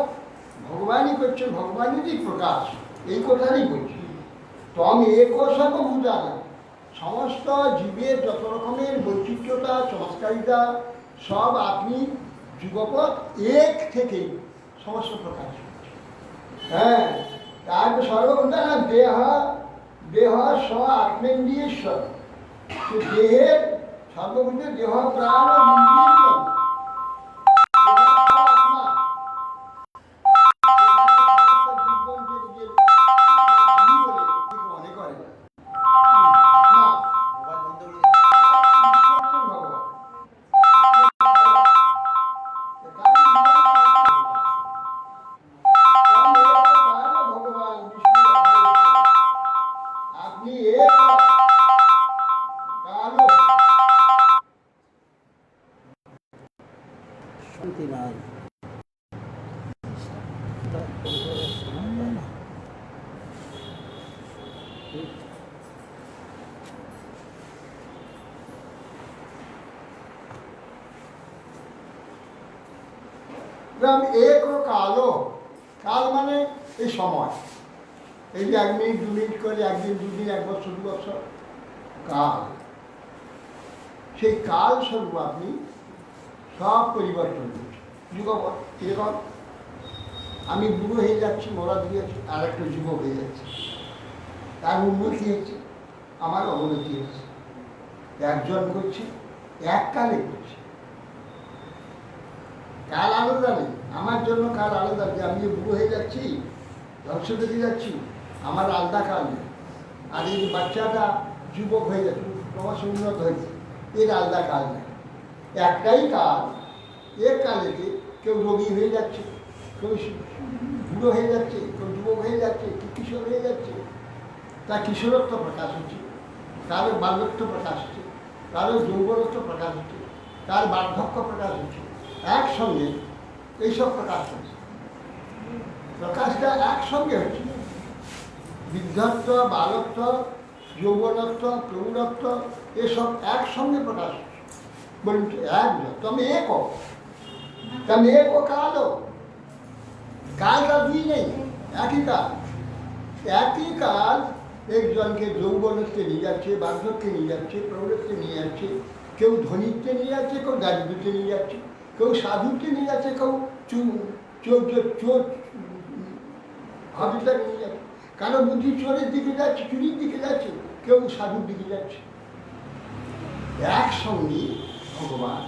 ভগবানই করছে, ভগবানেরই প্রকাশ, এই কথারই বলছি। তম এক সব ভূতানা, সমস্ত জীবের যত রকমের বৈচিত্র্যতা চমৎকারিতা সব আপনি যুগপৎ এক থেকেই সমস্ত প্রকাশ করছে। হ্যাঁ, তারপর সর্বভূতানা দেহ, দেহ স্ব আত্মেন্দ্রিয়েশ্বর। দেহের সর্বভূত দেহ প্রাণ ও ইন্দ্রিয়, শান্তি নাই। এক কালো, কাল মানে এই সময়, এই যে 1 মিনিট 2 মিনিট করে, 1 দিন 2 দিন, 1 বছর 2 বছর, কাল। সেই কাল স্বরূপ আপনি সব পরিবর্তন করছেন। যুগপৎ এরকম আমি বুড়ো হয়ে যাচ্ছি, মরা দিয়ে আর একটা যুবক হয়ে যাচ্ছে। তার উন্নতি হচ্ছে, আমার অবনতি হচ্ছে। একজন করছে, এককালে করছে। কাল আলাদা নেই, আমার জন্য কাল আলাদা। যে আমি বুড়ো হয়ে যাচ্ছি, ধ্বংস করে যাচ্ছি, আমার আলাদা কাল নেই। আর এই বাচ্চাটা যুবক হয়ে যাচ্ছে, ক্রমশ উন্নত হয়েছে, এর আলাদা কাল নেই। একটাই কাল। এক কালেতে কেউ রোগী হয়ে যাচ্ছে, কেউ বুড়ো হয়ে যাচ্ছে, কেউ যুবক হয়ে যাচ্ছে, কেউ কিশোর হয়ে যাচ্ছে। তার কিশোরত্ব প্রকাশ হচ্ছে, কারো বাল্যত্ব প্রকাশ হচ্ছে, কারো যৌবনত্ব প্রকাশ হচ্ছে, তার বার্ধক্য প্রকাশ হচ্ছে। একসঙ্গে এইসব প্রকাশ হচ্ছে, প্রকাশটা একসঙ্গে হচ্ছে। বৃদ্ধত্ব, বালত্ব, যৌবনত্ব, প্রৌঢ়ত্ব এসব একসঙ্গে প্রকাশ হচ্ছে। বলুন একজন তুমি এক, তুমি এক কালো, কালটা 2 নেই, একই কাল। একই কাল একজনকে যৌবনত্বে নিয়ে যাচ্ছে, বার্ধক্যে নিয়ে যাচ্ছে, প্রৌঢ়ত্বে নিয়ে যাচ্ছে, কেউ ধনীত্বে নিয়ে যাচ্ছে, কেউ দারিদ্র্যতে নিয়ে যাচ্ছে, কেউ সাধুত্বে নিয়ে যাচ্ছে, কেউ হাবিতে নিয়ে যাচ্ছে। কারো বুদ্ধি চোরের দিকে যাচ্ছে, চুরির দিকে যাচ্ছে, কেউ সাধুর দিকে যাচ্ছে। একসঙ্গে ভগবান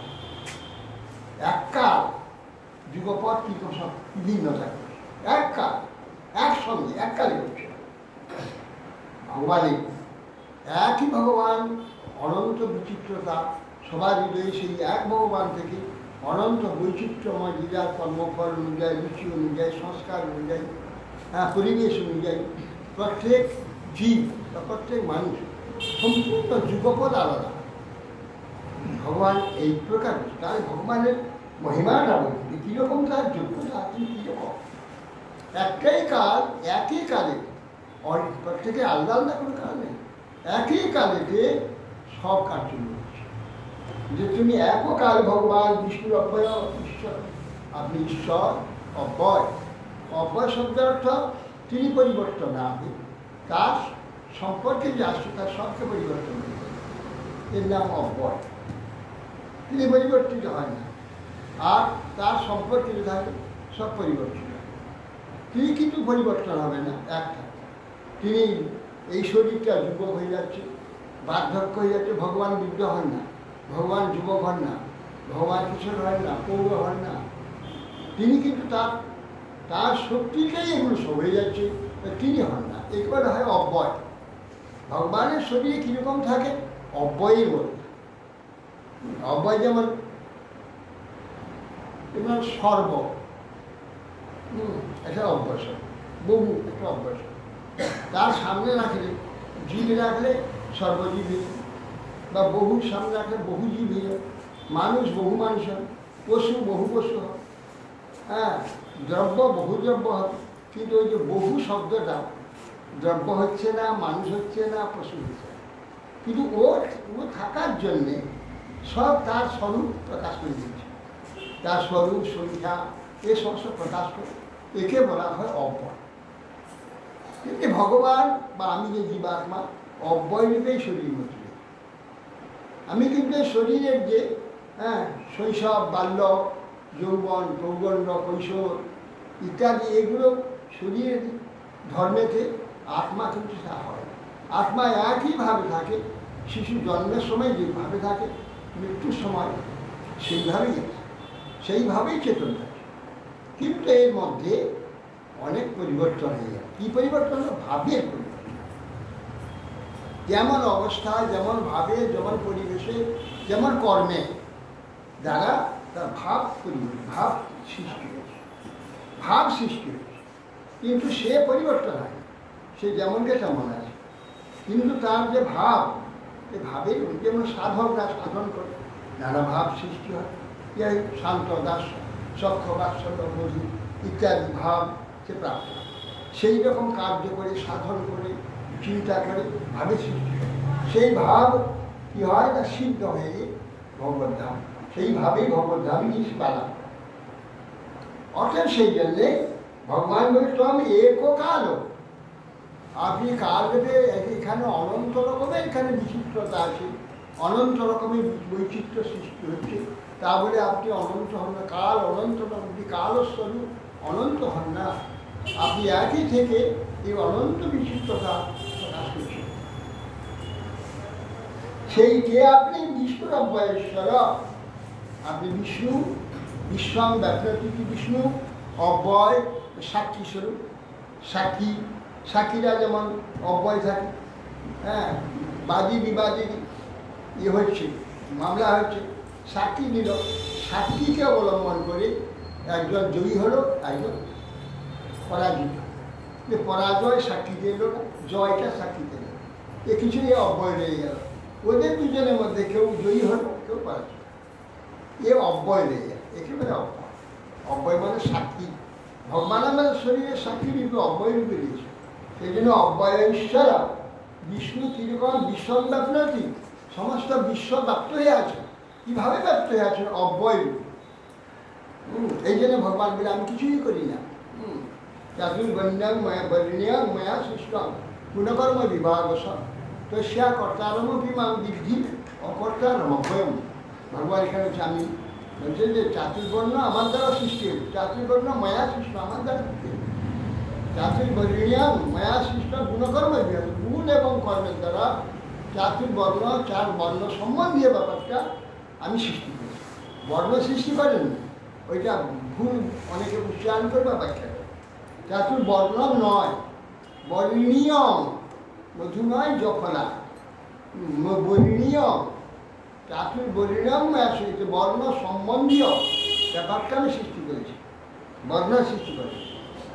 এককাল যুগপৎ কি সব বিভিন্নতা করছে, এককাল একসঙ্গে এককালে করছে ভগবানের। একই ভগবান, অনন্ত বিচিত্রতা, সবার হৃদয়ে সেই এক ভগবান থেকে অনন্ত বৈচিত্র্যময় লীলার কর্মফল অনুযায়ী, রুচি অনুযায়ী, সংস্কার অনুযায়ী, পরিবেশ অনুযায়ী প্রত্যেক জীব বা প্রত্যেক মানুষ সম্পূর্ণ যুগপৎ আলাদা। ভগবান এই প্রকার, তাই ভগবানের মহিমাটা বলতে কীরকম তার যোগ্যতা, তিনি কীরকম। একটাই কাল, একই কালে, প্রত্যেকে আলাদা আলাদা কোনো কাল নেই, একই কালেতে সব কার্য করছে। যে তুমি এককাল ভগবান বিষ্ণুর অব্যয় ঈশ্বর, আপনি ঈশ্বর অব্যয়। অব্যয় শব্দের অর্থ তিনি পরিবর্তন না হবে, তার সম্পর্কে যে আসছে তার সবকে পরিবর্তন করবে, এর নাম অব্যয়। তিনি পরিবর্তিত হয় না, আর তার সম্পর্কে যে থাকে সব পরিবর্তিত হয়। তিনি কিন্তু পরিবর্তন হবে না, একটা। তিনি এই শরীরটা যুবক হয়ে যাচ্ছে, বার্ধক্য হয়ে যাচ্ছে, ভগবান বৃদ্ধ হন না, ভগবান যুবক হন না, ভগবান কিশোর হন না, পৌর হন না। তিনি কিন্তু তার শক্তিতেই এগুলো সব হয়ে যাচ্ছে, তিনি হন না, এগুলো হয় অব্যয়। ভগবানের শরীরে কীরকম থাকে? অব্যয়ের মধ্যে। অব্যয় যেমন সর্ব, একটা অভ্যাস, বহু একটা অভ্যাস। তার সামনে রাখলে, জীব রাখলে সর্বজীব হয়ে, বা বহুর সামনে রাখলে বহু জীব হয়ে, মানুষ বহু মানুষ হবে, পশু বহু পশু হবে, দ্রব্য বহু দ্রব্য হবে। কিন্তু ওই যে বহু শব্দটা, দ্রব্য হচ্ছে না, মানুষ হচ্ছে না, পশু হচ্ছে না, কিন্তু ও থাকার জন্যে সব তার স্বরূপ প্রকাশ করে দিচ্ছে, তার স্বরূপ সংখ্যা এ সমস্ত প্রকাশ করে, একে বলা হয় অব্যয়। কিন্তু ভগবান বা আমি যে জীবাত্মা, অব্যয় রূপেই শরীর মধ্যে। আমি কিন্তু এই শরীরের যে শৈশব, বাল্য, যৌবন, প্রৌগণ্য, কৈশোর ইত্যাদি, এগুলো শরীরের ধর্মেতে, আত্মা কিন্তু তা হয়। আত্মা একইভাবে থাকে, শিশু জন্মের সময় যেভাবে থাকে, মৃত্যুর সময় সেইভাবেই চেতন থাকে। কিন্তু এর মধ্যে অনেক পরিবর্তন হয়ে যায়। কী পরিবর্তন? ভাবের পরিবর্তন। যেমন অবস্থায়, যেমন ভাবে, যেমন পরিবেশে, যেমন কর্মে দ্বারা তার ভাব সৃষ্টি হয়েছে। কিন্তু সে পরিবর্তন হয়, সে যেমনকে তেমন আছে, কিন্তু তার যে ভাব, এই ভাবের যেমন সাধকরা সাধন করে নানা ভাব সৃষ্টি হয়। এই শান্ত, দাস, সক্ষ, বাৎসল্য, মধু ইত্যাদি ভাব সে প্রাপ্ত হয়। সেই রকম কার্য করে, সাধন করে, চিন্তা করে ভাবের সৃষ্টি হয়। সেই ভাব কি হয় না, সিদ্ধ হয়ে ভগবদ্ধাম, সেইভাবেই ভগবদ্ধামই পালা। অর্থাৎ সেই জন্যে ভগবান বলতো আমি এককাল, আপনি কাল ভেবে, এখানে অনন্ত রকমের এখানে বিচিত্রতা আছে, অনন্ত রকমের বৈচিত্র্য সৃষ্টি হচ্ছে, তা বলে আপনি অনন্ত হন না। কাল অনন্ত, আপনি কালস্বরূপ অনন্ত হন না, আপনি একই থেকে এই অনন্ত বিচিত্রতা প্রকাশ করছেন। সেই যে আপনি বিষ্ণুর অব্যয়েশ্বর, আপনি বিষ্ণু, বিশ্বং ব্যাপ্তি বিষ্ণু, অব্যয় সাক্ষী স্বরূপ। সাক্ষীরা যেমন অব্যয় থাকে, বাদী বিবাদী হচ্ছে, মামলা হচ্ছে, সাক্ষী দিল, সাক্ষীকে অবলম্বন করে একজন জয়ী হলো, একজন পরাজিত। যে পরাজয় সাক্ষী দিল না, জয়টা সাক্ষী দিল, এ কিছুই অব্যয় রয়ে গেল। ওদের দুজনের মধ্যে কেউ জয়ী হলো, কেউ পরাজয়, এ অব্যয় রয়ে গেল, একেবারে অব্যয়। অব্যয় মানে সাক্ষী। ভগবান আমাদের শরীরের সাক্ষী রূপে, অব্যয় রূপে দিয়েছে। সেই জন্য অব্যয় ঈশ্বর বিষ্ণু কীরকম বিশ্বব্যাপ্তি, সমস্ত বিশ্ব ব্যাপ্ত হয়ে আছে। কীভাবে ব্যপ্ত হয়ে আছেন? অব্যয় রূপে। এই জন্য ভগবান বলে আমি কিছুই করি না। মায়া সৃষ্টম গুণকর্ম বিভাগস তস্যা কর্তারমপি মাং বিদ্ধি অকর্তারমভয়ম। ভগবান এখানে হচ্ছে আমি বলছেন যে চাতুর্বর্ণ আমার দ্বারা সৃষ্টি, চাতুর্বর্ণ মায়া সৃষ্ট আমার দ্বারা সৃষ্টি। চাতুর্বর্ণিয়াম মায়া সৃষ্ট গুণকর্ম বিভাগ, গুণ এবং কর্মের দ্বারা চাতুর্বর্ণ চার বর্ণ সম্বন্ধীয় ব্যাপারটা আমি সৃষ্টি করেছি। বর্ণ সৃষ্টি করেন ওইটা ভুল অনেকে উচ্চারণ করবে ব্যাখ্যা করে। চাতুর্বর্ণ নয়, বর্ণীয়ম, মধু নয় জফলা, বর্ণীয়ম, চাতুর্বর্ণিয়ম মায়া সৃষ্ট বর্ণ সম্বন্ধীয় ব্যাপারটা আমি সৃষ্টি করেছি। বর্ণ সৃষ্টি করেছি,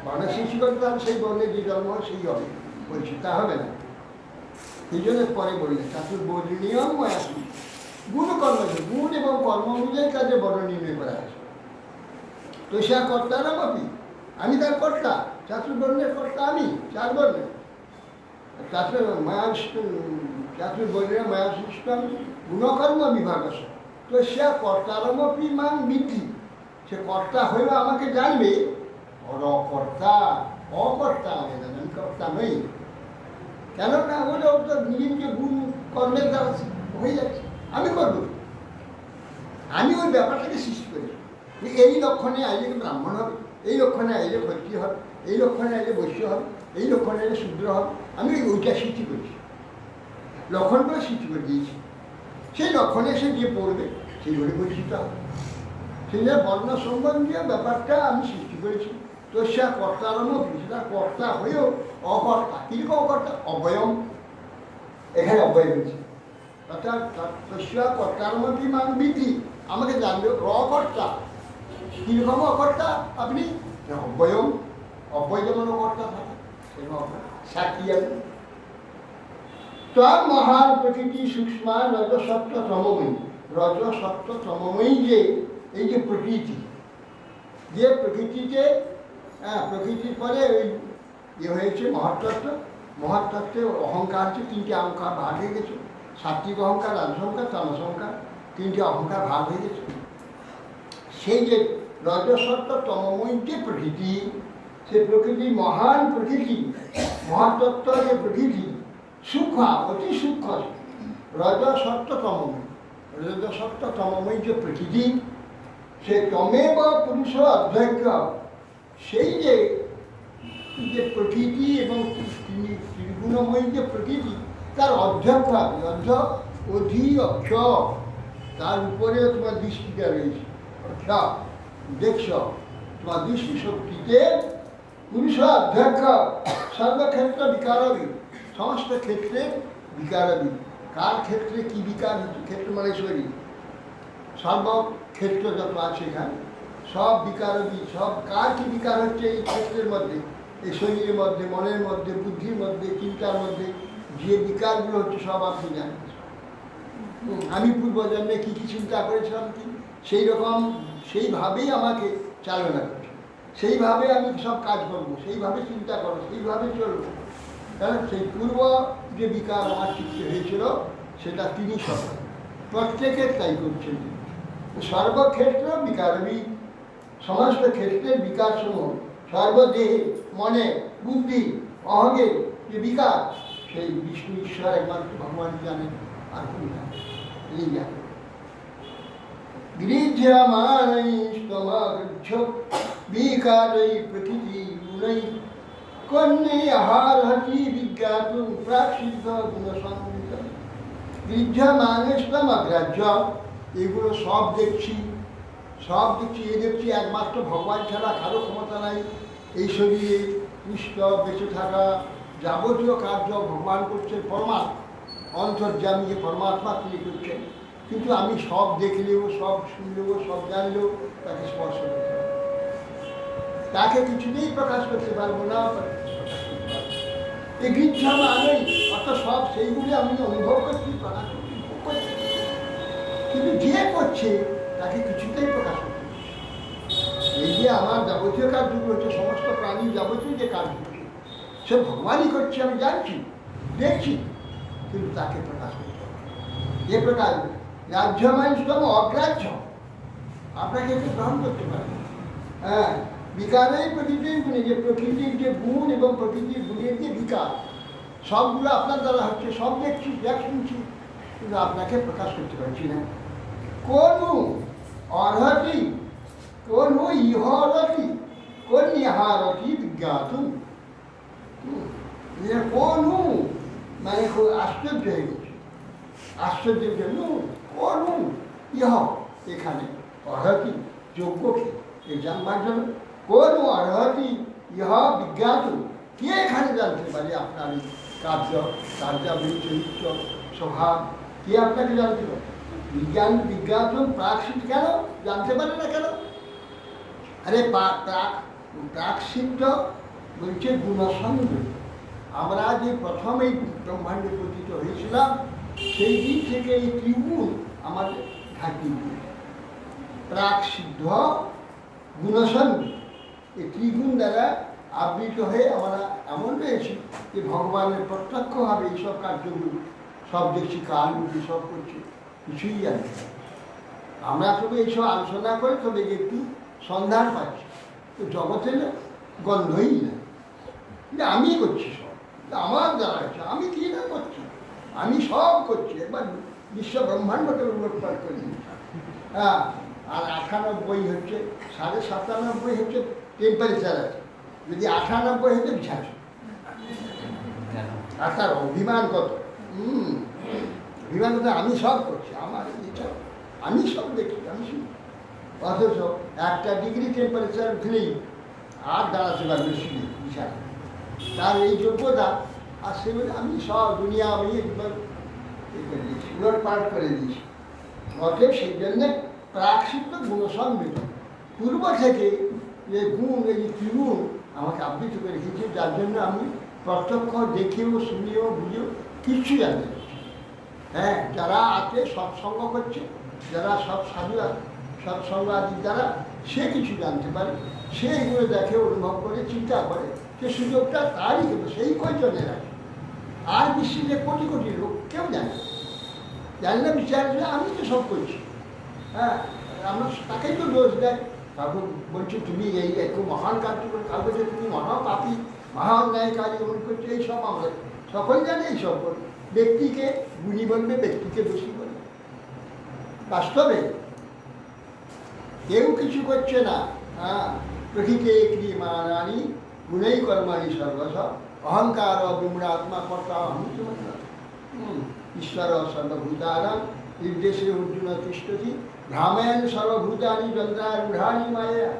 বর্ণ সৃষ্টি করতে হবে সেই বর্ণে যে জন্ম হয় সেই হবে বলছি, তা হবে না। এই জন্য পরে বললেন চাতুর্বর্ণীয়ম মায়া সৃষ্টি গুণ কর্ম, গুণ এবং কর্ম অনুযায়ী কাজে বর্ণ নির্ণয় করা আছে। তো সে কর্তারাম আপনি, আমি তার কর্তা, চাতুর্বর্ণের কর্তা আমি, চার বর্ণের চাতুর্বর্ণের মায়া সৃষ্ট গুণকর্ম বিভাগ আছে। তো সে কর্তারাম আপনি মান বৃদ্ধি, সে কর্তা হয়েও আমাকে জানবে, অকর্তা, অকর্তা আমি জানি, আমি কর্তা নই। কেননা বলে ওর তো নিজে গুণ কর্মের দ্বারা হয়ে যাচ্ছে, আমি করব, আমি ওই ব্যাপারটাকে সৃষ্টি করি। এই লক্ষণে আইলে ব্রাহ্মণ হবে, এই লক্ষণে আইলে ক্ষত্রিয় হবে, এই লক্ষণে আইলে বৈশ্য হবে, এই লক্ষণে আইলে শূদ্র হবে, আমি ওইটা সৃষ্টি করেছি, লক্ষণ করে সৃষ্টি করে দিয়েছি। সেই লক্ষণে সে যে পড়বে সেইভাবে পরিচিত হবে। সেই জন্য বর্ণ সম্বন্ধীয় ব্যাপারটা আমি সৃষ্টি করেছি। তো সে কর্তারম্ভ, সেটা কর্তা হয়েও অকর্তা। কিরকম অকর্তা? অবয়ম, এখানে অবয় হয়েছে, অর্থাৎ কর্তারম্ভ মান বৃদ্ধি, আমাকে জানবে অকর্তা। কিরকম অকর্তা আপনি? অবয়ম, অবয় যেমন অকর্তা থাকে সেরকম সাক্ষী আছে। তার মহান প্রকৃতি সূক্ষ্ম রজসত্ব তমময়ী, রজসত্ব তমময়ী যে এই যে প্রকৃতি, যে প্রকৃতিতে প্রকৃতির পরে ওই হয়েছে মহাতত্ত্ব, মহাতত্ত্বে অহংকার হচ্ছে তিনটে অহংকার ভাগ হয়ে গেছে, সাত্বিক অহংকার, রাজসংকার, তামস অহংকার, তিনটে অহংকার ভাগ হয়ে গেছে। সেই যে রজসত্ব তমময়ী যে প্রকৃতি, সে প্রকৃতি মহান প্রকৃতি, মহাতত্ত্ব যে প্রকৃতি, সূক্ষ্ম, অতি সূক্ষ্ম, রজসত্ব তমময়ী, রজসত্ব তমময়ী যে প্রকৃতি, সে তমেব পুরুষ অধ্যক্ষ, সেই যে প্রকৃতি এবং ত্রিগুণময়ী যে প্রকৃতি তার অধ্যক্ষ হবে, অধ্যক্ষ, তার উপরে তোমার দৃষ্টিটা রয়েছে, অর্থাৎ দেখছ তোমার দৃষ্টি শক্তিতে পুরুষ অধ্যক্ষ, সর্বক্ষেত্র বিকারবী, সমস্ত ক্ষেত্রে বিকারবী। কার ক্ষেত্রে কি বিকার হচ্ছে? ক্ষেত্র মানে শরীর, সর্বক্ষেত্র যত আছে এখানে সব বিকারবী, সব কার কি বিকার হচ্ছে এই ক্ষেত্রের মধ্যে, এই শরীরের মধ্যে, মনের মধ্যে, বুদ্ধির মধ্যে, চিন্তার মধ্যে যে বিকারগুলো হচ্ছে সব আপনি জানেন। আমি পূর্বজন্মে কী কী চিন্তা করেছিলাম কি সেই রকম সেইভাবেই আমাকে চালনা করছে, সেইভাবে আমি সব কাজ করবো, সেইভাবে চিন্তা করবো, সেইভাবে চলবো। কারণ সেই পূর্ব যে বিকার আমার চিত্তে হয়েছিল সেটা তিনি সব প্রত্যেকের তাই করছেন। সর্বক্ষেত্র বিকারবী, সমস্ত ক্ষেত্রের বিকারসমূহ, সর্বদেহে, মনে, বুদ্ধি, অহঙ্গে যে বিকার, সেই বিষ্ণু ঈশ্বর একমাত্র ভগবান জানেন, আর কোন জানেন, এই জানেন। গৃহ্যমানৈস্তমগৃহ্য বিকারৈ প্রকৃতি গুণৈ কন্যে আহারহতি বিজ্ঞাতুং প্রাকসিদ্ধ গুণসংযুত। গৃহ্যমানৈস্তম অগ্রাহ্য, এগুলো সব দেখছি, সব দেখছি, এ দেখছি একমাত্র ভগবান ছাড়া কারো ক্ষমতা নাই এই শরীরে পুষ্ট বেঁচে থাকা, যাবতীয় কার্য ভগবান করছেন, পরমাত্মা অন্তর্যামী যে পরমাত্মা তিনি করছেন। কিন্তু আমি সব দেখলেও, সব শুনলেও, সব জানলেও তাকে স্পর্শ করতে পারবো, তাকে কিছুতেই প্রকাশ করতে পারবো না। এই গৃহ্যা মানেই অর্থাৎ সব সেইগুলি আমি অনুভব করছি, প্রকাশ করছি, ভোগ করছি, কিন্তু যে করছে তাকে কিছুতেই প্রকাশ করতে পারছি। এই যে আমার যাবতীয় কার্যগুলো হচ্ছে, সমস্ত প্রাণী যাবতীয় যে কার্যগুলো সে ভগবানই করছে, আমি জানছি, দেখছি, কিন্তু তাকে প্রকাশ করতে পারবো। এ প্রকার রাজ্যমানস্তম অগ্রাহ্য, আপনাকে একটু গ্রহণ করতে পারে। হ্যাঁ, বিকারের প্রকৃতির গুণে, যে প্রকৃতির যে গুণ এবং প্রকৃতির গুণের যে বিকার, সবগুলো আপনার দ্বারা হচ্ছে, সব দেখছি, দেখ শুনছি, কিন্তু আপনাকে প্রকাশ করতে পারছি না। কোন অর্হতি, কোন ইহরতি, কোন ইহারতি বিজ্ঞাতুম, কোন মানে খুব আশ্চর্য হয়ে গেছে, আশ্চর্যের জন্য কোন ইহ এখানে অর্হতি যোগ্য কি এই জানবার জন্য কোন অর্হতি ইহ বিজ্ঞাত কে এখানে জানতে পারে আপনার এই কার্যাবলী চরিত্র স্বভাব কে আপনাকে জানতে পারে? বিজ্ঞাত প্রাকসিদ্ধ কেন জানতে পারে না কেন? আরে প্রাকসিদ্ধ বলছে গুণসঙ্গ। আমরা যে প্রথম এই ব্রহ্মাণ্ডে পতিত হয়েছিলাম সেই দিন থেকে এই ত্রিগুণ আমাদের ঢাকিয়ে দিয়েছে। প্রাকসিদ্ধ গুণসঙ্গ এই ত্রিগুণ দ্বারা আবৃত হয়ে আমরা এমন রয়েছি যে ভগবানের প্রত্যক্ষভাবে এইসব কার্যগুলো সব দেখছি, কাল সব করছি, কিছুই জানি না। আমরা তবে এইসব আলোচনা করে তবে একটু সন্ধান পাচ্ছি, তো জগতে না গন্ধই না, আমি করছি সব, আমার দ্বারা হচ্ছে, আমি কি না করছি, আমি সব করছি। একবার বিশ্ব ব্রহ্মাণ্ডকে উল্লেখ করে দিচ্ছি। হ্যাঁ, আর 98 হচ্ছে 97.5 হচ্ছে টেম্পারেচার আছে, যদি 98 হচ্ছে বিছাছ, আর তার অভিমান কত, অভিমান কত, আমি সব করছি, আমার ইচ্ছা, আমি সব দেখি, আমি শুনি। অথচ 1 ডিগ্রি টেম্পারেচার উঠলেই আর দাঁড়াতে পারবে শুনে বিছানা, তার এই যোগ্যতা, আর সেগুলো আমি সব দুনিয়া আমি একবার করে দিয়েছি, উলটপালট করে দিয়েছি। অতএব সেই জন্যে প্রাকসিদ্ধ গুণসম্মিত পূর্ব থেকে যে গুণ, এই ত্রিগুণ আমাকে আবৃত করে রেখেছে, যার জন্য আমি প্রত্যক্ষ দেখেও শুনেও বুঝেও কিচ্ছু জানি না। হ্যাঁ, যারা আছে সৎসঙ্গ করছে, যারা সব সাধু সৎসঙ্গ আদি দ্বারা সে কিছু জানতে পারে, সে এগুলো দেখে, অনুভব করে, চিন্তা করে, সে সুযোগটা তারই কিন্তু সেই কয়জনের আছে। আর বিশ্বে কোটি কোটি লোক কেউ জানে না, বিচার আমি তো সব করছি। হ্যাঁ, আমরা তাকেই তো দোষ দেয়, কাউকে বলছি তুমি এই একটু মহান কার্য করে, কাউকে যে তুমি মহাপাপী মহা অন্যায়কারী এমন করছো, এইসব আমরা সকল জানে, এইসব করি। ব্যক্তিকে গুণী বলবে, ব্যক্তিকে দোষী বলবে। বাস্তবে কেউ কিছু করছে না। হ্যাঁ, প্রকৃতি ক্রিয়মাণানি গুণেই কর্মাণি সর্বশ অহংকার বিমূঢ়াত্মা কর্তা ঈশ্বর সর্বভূতানাং নির্দেশে অর্জুন তিষ্ঠতি ভ্রামেন সর্বভূতানি যন্ত্রারূঢ়ানি মায়া।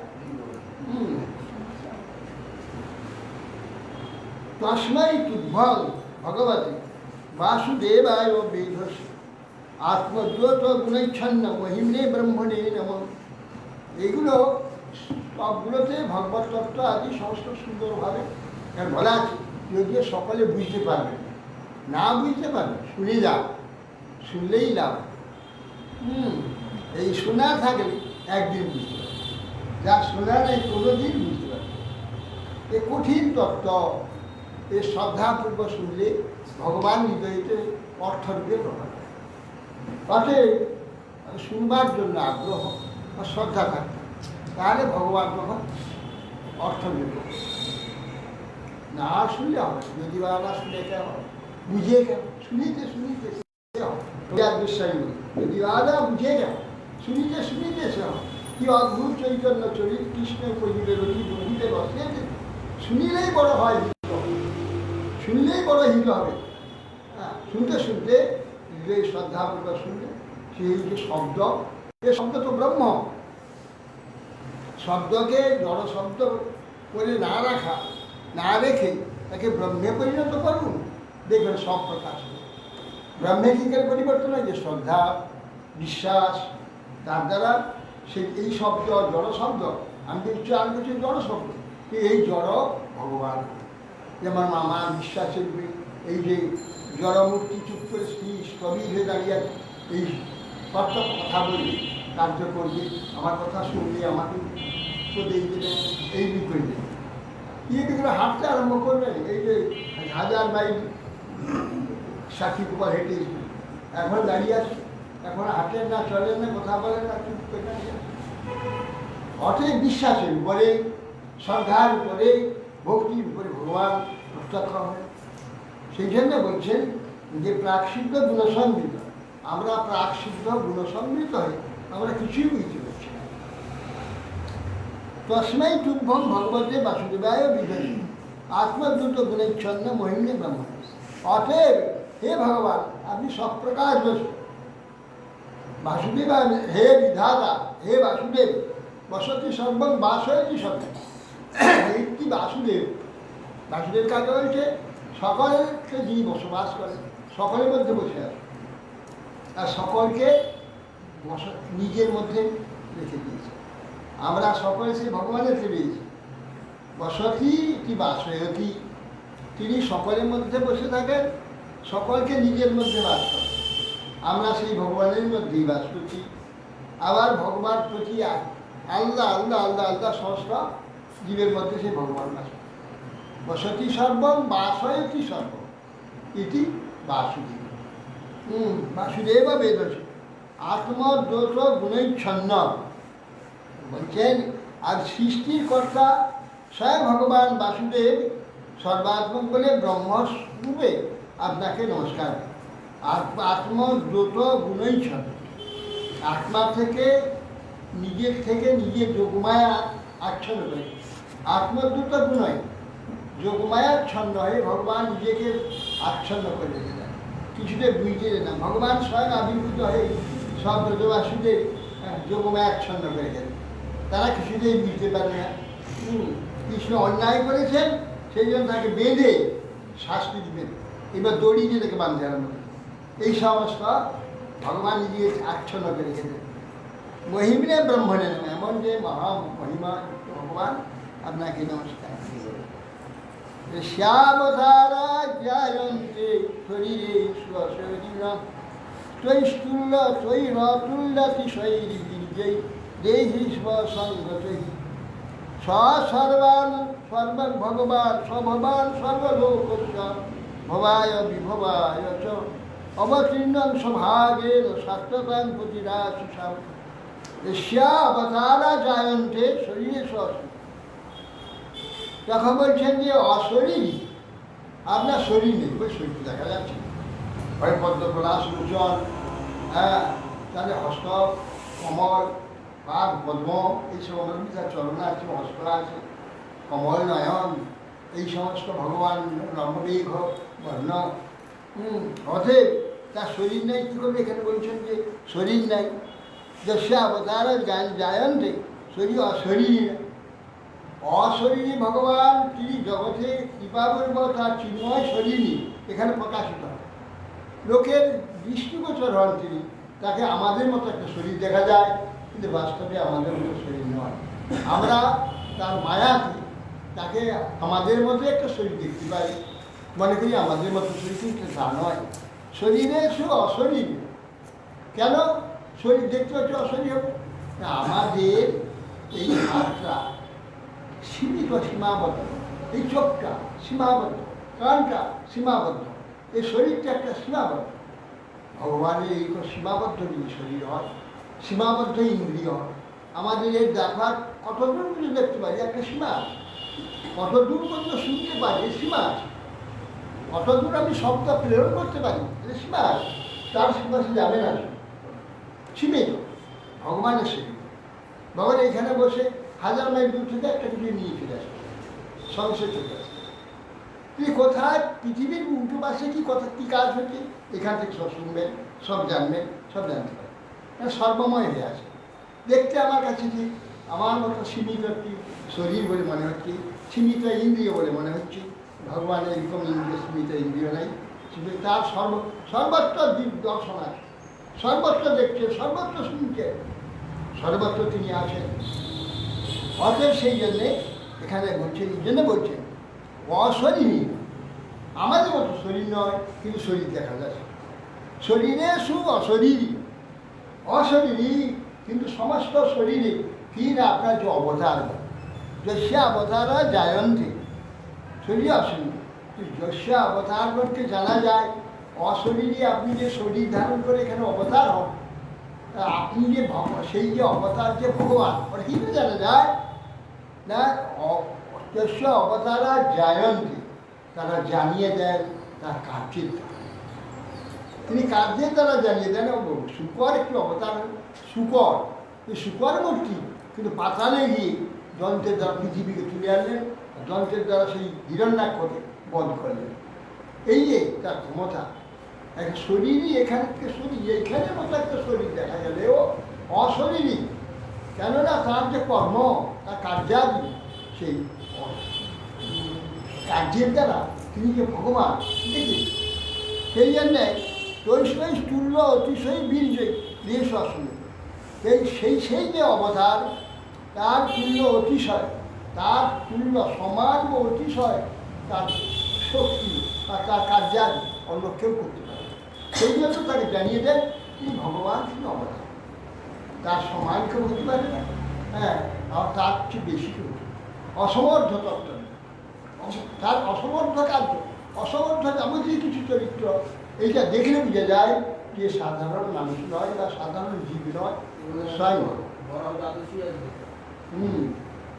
তস্मै তুভ্যং ভগবতে বাসুদেবায় বেধস্য আত্মদ্যোত গুণৈচ্ছন্ন মহিম্নে ব্রহ্মণে নমঃ। এইগুলো সবগুলোতে ভগবত তত্ত্ব আদি সমস্ত সুন্দরভাবে বলা আছে, যদিও সকলে বুঝতে পারবে না, বুঝতে পারবে শুনে যাও, শুনলেই লাভ। এই শোনা থাকলে একদিন বুঝতে পারবে, যা শোনা নেই কোনোদিন বুঝতে পারবে। এ কঠিন তত্ত্ব, এ শ্রদ্ধাপূর্বক শুনলে ভগবান হৃদয়তে অর্থরূপে প্রকাশ করে। অতএব শুনবার জন্য আগ্রহ আর শ্রদ্ধা থাকতে, তাহলে ভগবান তখন অর্থ দেব। না শুনলে হবে, যদি বা না শুনে কেন বুঝিয়ে কেন, শুনিতে শুনিতে বিশ্বাসী বলি, যদি বা বুঝিয়ে কেন শুনিতে শুনিতে সে হবে। কি অদ্ভুত চৈতন্য চরিত কৃষ্ণের পরিবের অতি বন্ধুতে বসে, শুনিলেই বড় হয়, শুনলেই বড় হিত হবে। হ্যাঁ, শুনতে শুনতে যে শ্রদ্ধাপূর্বক শুনলে সেই যে শব্দ, এ শব্দ তো ব্রহ্ম, শব্দকে জড় শব্দ করে না রাখা, না রেখে তাকে ব্রহ্মে পরিণত করুন, দেখবেন সব প্রকাশ হবে। ব্রহ্মে কি করে পরিবর্তন হয়? যে শ্রদ্ধা বিশ্বাস, তার দ্বারা সে এই শব্দ জড় শব্দ, আমি তো উচ্চারণ করছি জড় শব্দ, এই জড় ভগবান। যেমন আমার বিশ্বাসের এই যে জড়মূর্তি চুপ করে স্থবির হয়ে দাঁড়িয়ে আছে, এই প্রত্যক্ষ কথা বলবে, কার্য করবে, আমার কথা শুনলে আমাকে উপদেশ দেবে, এই করে দেবে। করে হাঁটতে আরম্ভ করবে, এই যে 1000 মাইল সাক্ষী কুমার হেঁটে এখন দাঁড়িয়ে আছে, এখন হাঁটেন না, চলেন না, কথা বলেন না, চুপ করে দাঁড়িয়ে আছে। অতএব বিশ্বাসের উপরে, শ্রদ্ধার উপরে, ভক্তির উপরে ভগবান প্রত্যক্ষ হয়। সেই জন্য বলছেন যে প্রাকসিদ্ধ গুণসম্মিত, আমরা প্রাকসিদ্ধ গুণসম্মিত হয়ে আমরা কিছুই বুঝতে পারছি না। তস্मै তুভ্যং ভগবতে বাসুদেবায় বিধস্য আত্মদ্রুত গুণেচ্ছন্ন মহিমনে ব্রহ্ম। অতএব হে ভগবান, আপনি সব প্রকাশ বসু বাসুদেব, হে বিধাতা, হে বাসুদেব, বসতি সর্বং বাসয়তি সর্ব। একটি বাসুদেব, বাসুদেব কাকে বলছে? সকলকে যিনি বসবাস করেন, সকলের মধ্যে বসে আছে, আর সকলকে নিজের মধ্যে রেখে দিয়েছে। আমরা সকলে সেই ভগবানের পেয়েছি। বসতি কি বাসয়তি, তিনি সকলের মধ্যে বসে থাকেন, সকলকে নিজের মধ্যে বাস করেন। আমরা সেই ভগবানের মধ্যেই বাস করছি। আবার ভগবান প্রতি আল্লাহ আল্লাহ আল্লাহ আল্লাহ সহস্র জীবের মধ্যে সেই ভগবান বাস করেন। বসতি সর্বং বাসয়তি সর্ব ইতি বাসুদেব। বাসুদেব বেদস আত্মদ্রোত গুণৈচ্ছন্ন বলছেন। আর সৃষ্টির কর্তা স্বয়ং ভগবান বাসুদেব সর্বাত্মক বলে ব্রহ্মস্বরূপে আপনাকে নমস্কার। আত্মদ্রোত গুণৈচ্ছন্ন, আত্মা থেকে নিজের যোগমায়া আচ্ছন্ন করে। আত্মদ্রুত গুণয় যোগমায়াচ্ছন্ন হয়ে ভগবান নিজেকে আচ্ছন্ন করে রেখেছেন, কিছুতে বুঝতে না। ভগবান স্বয়ং আবির্ভূত হয়ে সব ব্রজবাসীদের যোগমায়াচ্ছন্ন করে গেলেন, তারা কিছুতেই বুঝতে পারে না। কৃষ্ণ অন্যায় করেছেন, সেই জন্য তাকে বেঁধে শাস্তি দিবেন, এবার দড়ি দিয়ে তাকে বাঁধতে আরম্ভ করেন। এই সমস্ত ভগবান নিজে আচ্ছন্ন করে রেখেছেন। মহিমনে ব্রহ্মণে নামে, এমন যে মহা মহিমা ভগবান, আপনাকে নমস্কার। শ্যামধারা জায়ন্তে শরীরে স্বশরীরম ত্বৈস্থূল্য ত্বৈরতুল্যতিশৈর্বীর্যৈ দেহি স্বসংগতৈ সর্বান সর্বং ভগবান স্বভবান সর্বলোকস্য ভবায় বিভবায় চ অবতীর্ণং স্বভাগের শাস্ত্রতাং প্রতিরাশিসাম। শ্যামধারা জায়ন্তে শরীরে স্বশরীর। তখন বলছেন যে অশরীরী, আপনার শরীর নেই, ওই শরীর দেখা যাচ্ছে, হয় পদ্মকলা সুচন, হ্যাঁ, তাহলে হস্ত কমল পাদ পদ্ম এইসব তার চরণ আছে, হস্ত আছে, কমল নয়ন, এই সমস্ত ভগবান রমবেঘ বর্ণ। অতএব তার শরীর নেই, কী করবে? এখানে বলছেন যে শরীর নাই। যস্য অবতার জায়ন্তে, শরীর অশরীরী। অশরীরী ভগবান তিনি জগতে কৃপাবর্ব তার চিন্ময় শরীরই এখানে প্রকাশিত হয়। লোকের দৃষ্টিগোচর হন তিনি, তাকে আমাদের মতো একটা শরীর দেখা যায়, কিন্তু বাস্তবে আমাদের মতো শরীর নয়। আমরা তার মায়াতে তাকে আমাদের মতো একটা শরীর দেখতে পাই, মনে করি আমাদের মতো শরীর, কিন্তু তা নয়। শরীরে শুধু অশরীর। কেন শরীর দেখতে পাচ্ছি অশরীর হবে না? আমাদের এই হাতটা সীমিত, সীমাবদ্ধ, এই চোখটা সীমাবদ্ধ, কানটা সীমাবদ্ধ, এই শরীরটা একটা সীমাবদ্ধ। ভগবানের এই সীমাবদ্ধ যদি শরীর হয়, সীমাবদ্ধ ইন্দ্রিয় হয়, আমাদের এই দেখার কত দূর পর্যন্ত দেখতে পারি একটা সীমা আছে, কত দূর পর্যন্ত শুনতে পারি সীমা আছে, কত দূর আমি শব্দ প্রেরণ করতে পারি এটা সীমা আছে, তার সীমা সে যাবে না, সীমিত। ভগবানের শরীর, ভগবান এখানে বসে 1000 মাইল দূর থেকে একটা কিছু নিয়ে ফিরে আসে, সংসার চলে আসে। তিনি কোথায় পৃথিবীর উল্টো পাশে কী কথা কী কাজ হচ্ছে এখান থেকে সব শুনবেন, সব জানবেন, সব জানতে পারেন। সর্বময় হয়ে আছে। দেখতে আমার কাছে ঠিক আমার মতো সীমিত একটি শরীর বলে মনে হচ্ছে, সীমিত ইন্দ্রিয় বলে মনে হচ্ছে। ভগবানের এরকম ইন্দ্রিয় সীমিত ইন্দ্রিয় নাই, তার সর্বত্র দর্শন আছে, সর্বত্র দেখছে, সর্বত্র শুনছে, সর্বত্র তিনি আছেন। অতএব সেই জন্যে এখানে বলছেন, এই জন্য বলছেন অশরীরী, আমাদের মতো শরীর নয়, কিন্তু শরীর দেখা যাচ্ছে। শরীরে অশরীরী, অশরীরী কিন্তু সমস্ত শরীরে কি না আপনার যে অবতার, যস্য অবতারা জায়ন্তে, শরীর অশরীরী। যস্য অবতারগণকে জানা যায় অশরীরী। আপনি যে শরীর ধারণ করে এখানে অবতার হন, আপনি যে সেই যে অবতার যে ভগবান, ওটা কী করে জানা যায় না? যস্য অবতারা জায়ন্তে, তারা জানিয়ে দেন তার কার্যের দ্বারা। তিনি কার্যের দ্বারা জানিয়ে দেন। শুকর একটু অবতার, শুকর, এই শুকর মূর্তি কিন্তু পাতালে গিয়ে যন্ত্রের দ্বারা পৃথিবীকে তুলে আনলেন, যন্ত্রের দ্বারা সেই হিরণ্যাক্ষকে বধ করলেন। এই যে তার ক্ষমতা, একটা শরীরই এখান থেকে শরীর, এইখানে মতো একটা শরীর দেখা গেলেও অশরীরই, কেননা তার যে কর্ম, তার কার্যাদি, সেই কার্যের দ্বারা তিনি যে ভগবান দেখি, সেই জন্যে তৈশৈ তুল্য অতিশয় বীর্য দেশ অসুবিধ, সেই যে অবতার, তার তুল্য অতিশয়, তার তুল্য সমান ও অতিশয় তার শক্তি বা তার কার্যাদি অন্য কেউ করতে পারে। সেই জন্য তাকে জানিয়ে দেন তিনি ভগবান, তিনি অবতার, তার সমান কেউ হতে পারে না, হ্যাঁ, আর তার চেয়ে বেশি কেউ অসমর্থ তত্ত্ব, তার অসমর্থ কার্য, অসমর্থ যাবতীয় কিছু চরিত্র, এইটা দেখলে বুঝে যায় যে সাধারণ মানুষ নয় বা সাধারণ জীব নয়, স্বয়ং। বড় দ্বাদশী আসবে।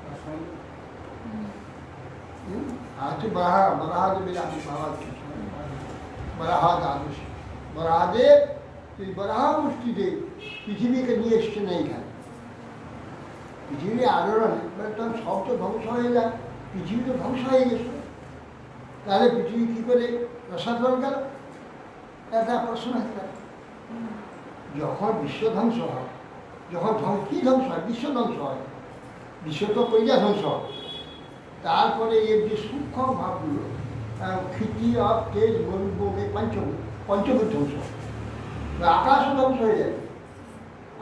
আর সঙ্গে আজকে বরাহাদ বিরাট বরাহাদ আদর্শ, বরাহাদের এই বরাহা মূর্তিতে পৃথিবীকে নিয়ে এসছেন এইখানে। পৃথিবীর আলোড়নে তখন সব তো ধ্বংস হয়ে যায়, পৃথিবী তো ধ্বংস হয়ে গেছে, তাহলে পৃথিবী কী করে রসাতল গেল? একটা প্রশ্ন হতে পারে। যখন বিশ্ব ধ্বংস হয়, যখন কী ধ্বংস হয়? বিশ্ব ধ্বংস হয়, বিশ্ব তো পৈজা ধ্বংস হয়, তারপরে এর যে সূক্ষ্ম ভাবগুলো, ক্ষিতি অব তেজ মরুভূমি পঞ্চভূত ধ্বংস, আকাশও ধ্বংস হয়ে যায়।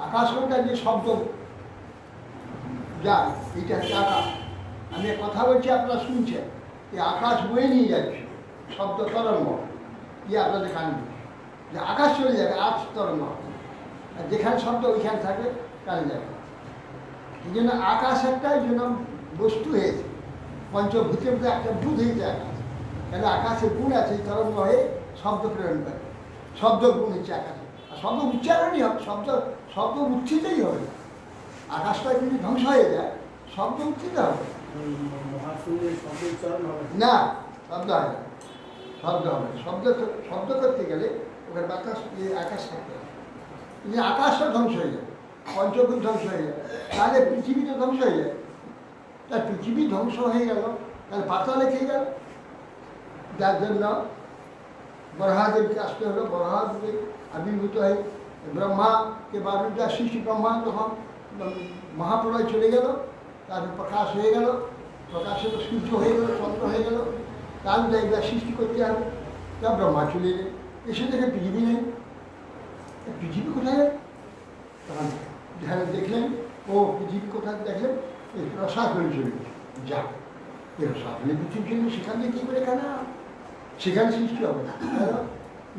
আকাশটার যে শব্দ যায়, এইটা হচ্ছে আকাশ। আমি কথা বলছি, আপনারা শুনছেন, এই আকাশ বয়ে নিয়ে যাচ্ছে শব্দ তরঙ্গ, আপনাদের কানে যে আকাশ চলে যাবে, আজ তরঙ্গ, আর যেখানে শব্দ ওইখানে থাকবে কানে যাবে। এই জন্য আকাশ একটা এই জন্য বস্তু হয়েছে, পঞ্চভূতের মধ্যে একটা ভূত হয়েছে আকাশ, কেন আকাশে গুণ আছে, এই তরঙ্গ হয়ে শব্দ প্রেরণ করে, শব্দ গুণ হচ্ছে আকাশে, আর শব্দ উচ্চারণই হবে, শব্দ উচ্ছিতই হবে। আকাশটা যদি ধ্বংস হয়ে যায়, শব্দ উচ্ছিত হবে মহাশূন্যের শব্দ উচ্চারণ হবে না, শব্দ হয় না, শব্দ হবে। শব্দ করতে গেলে ওখানে আকাশ থাকতে হবে। আকাশটা ধ্বংস হয়ে যাবে, পঞ্চভূত ধ্বংস হয়ে যাবে, তাহলে পৃথিবী তো ধ্বংস হয়ে যাবে। তার পৃথিবী ধ্বংস হয়ে গেল, তাহলে পাতালে খেয়ে গেল। যার জন্য বরাহাদেবকে আসতে হলো, বরাহাদেব আবির্ভূত হয়ে ব্রহ্মাকে বারুদা সৃষ্টি, ব্রহ্মা তখন মহাপ্রলয় চলে গেল, তারপর প্রকাশ হয়ে গেল, প্রকাশে তো সূর্য হয়ে গেল, চন্দ্র হয়ে গেল, তার জায়গা সৃষ্টি করতে হবে। তা ব্রহ্মা চলে এলেন, এসে দেখে পৃথিবী নেই, পৃথিবী কোথায়? তখন ধ্যানে দেখলেন, ও পৃথিবী কোথায় দেখলেন? এই রসাতলে চলে গেছে, যা এই রসাতলে পৃথিবী চলে, সেখান থেকে কী করে কেনা? সেখানে সৃষ্টি হবে না,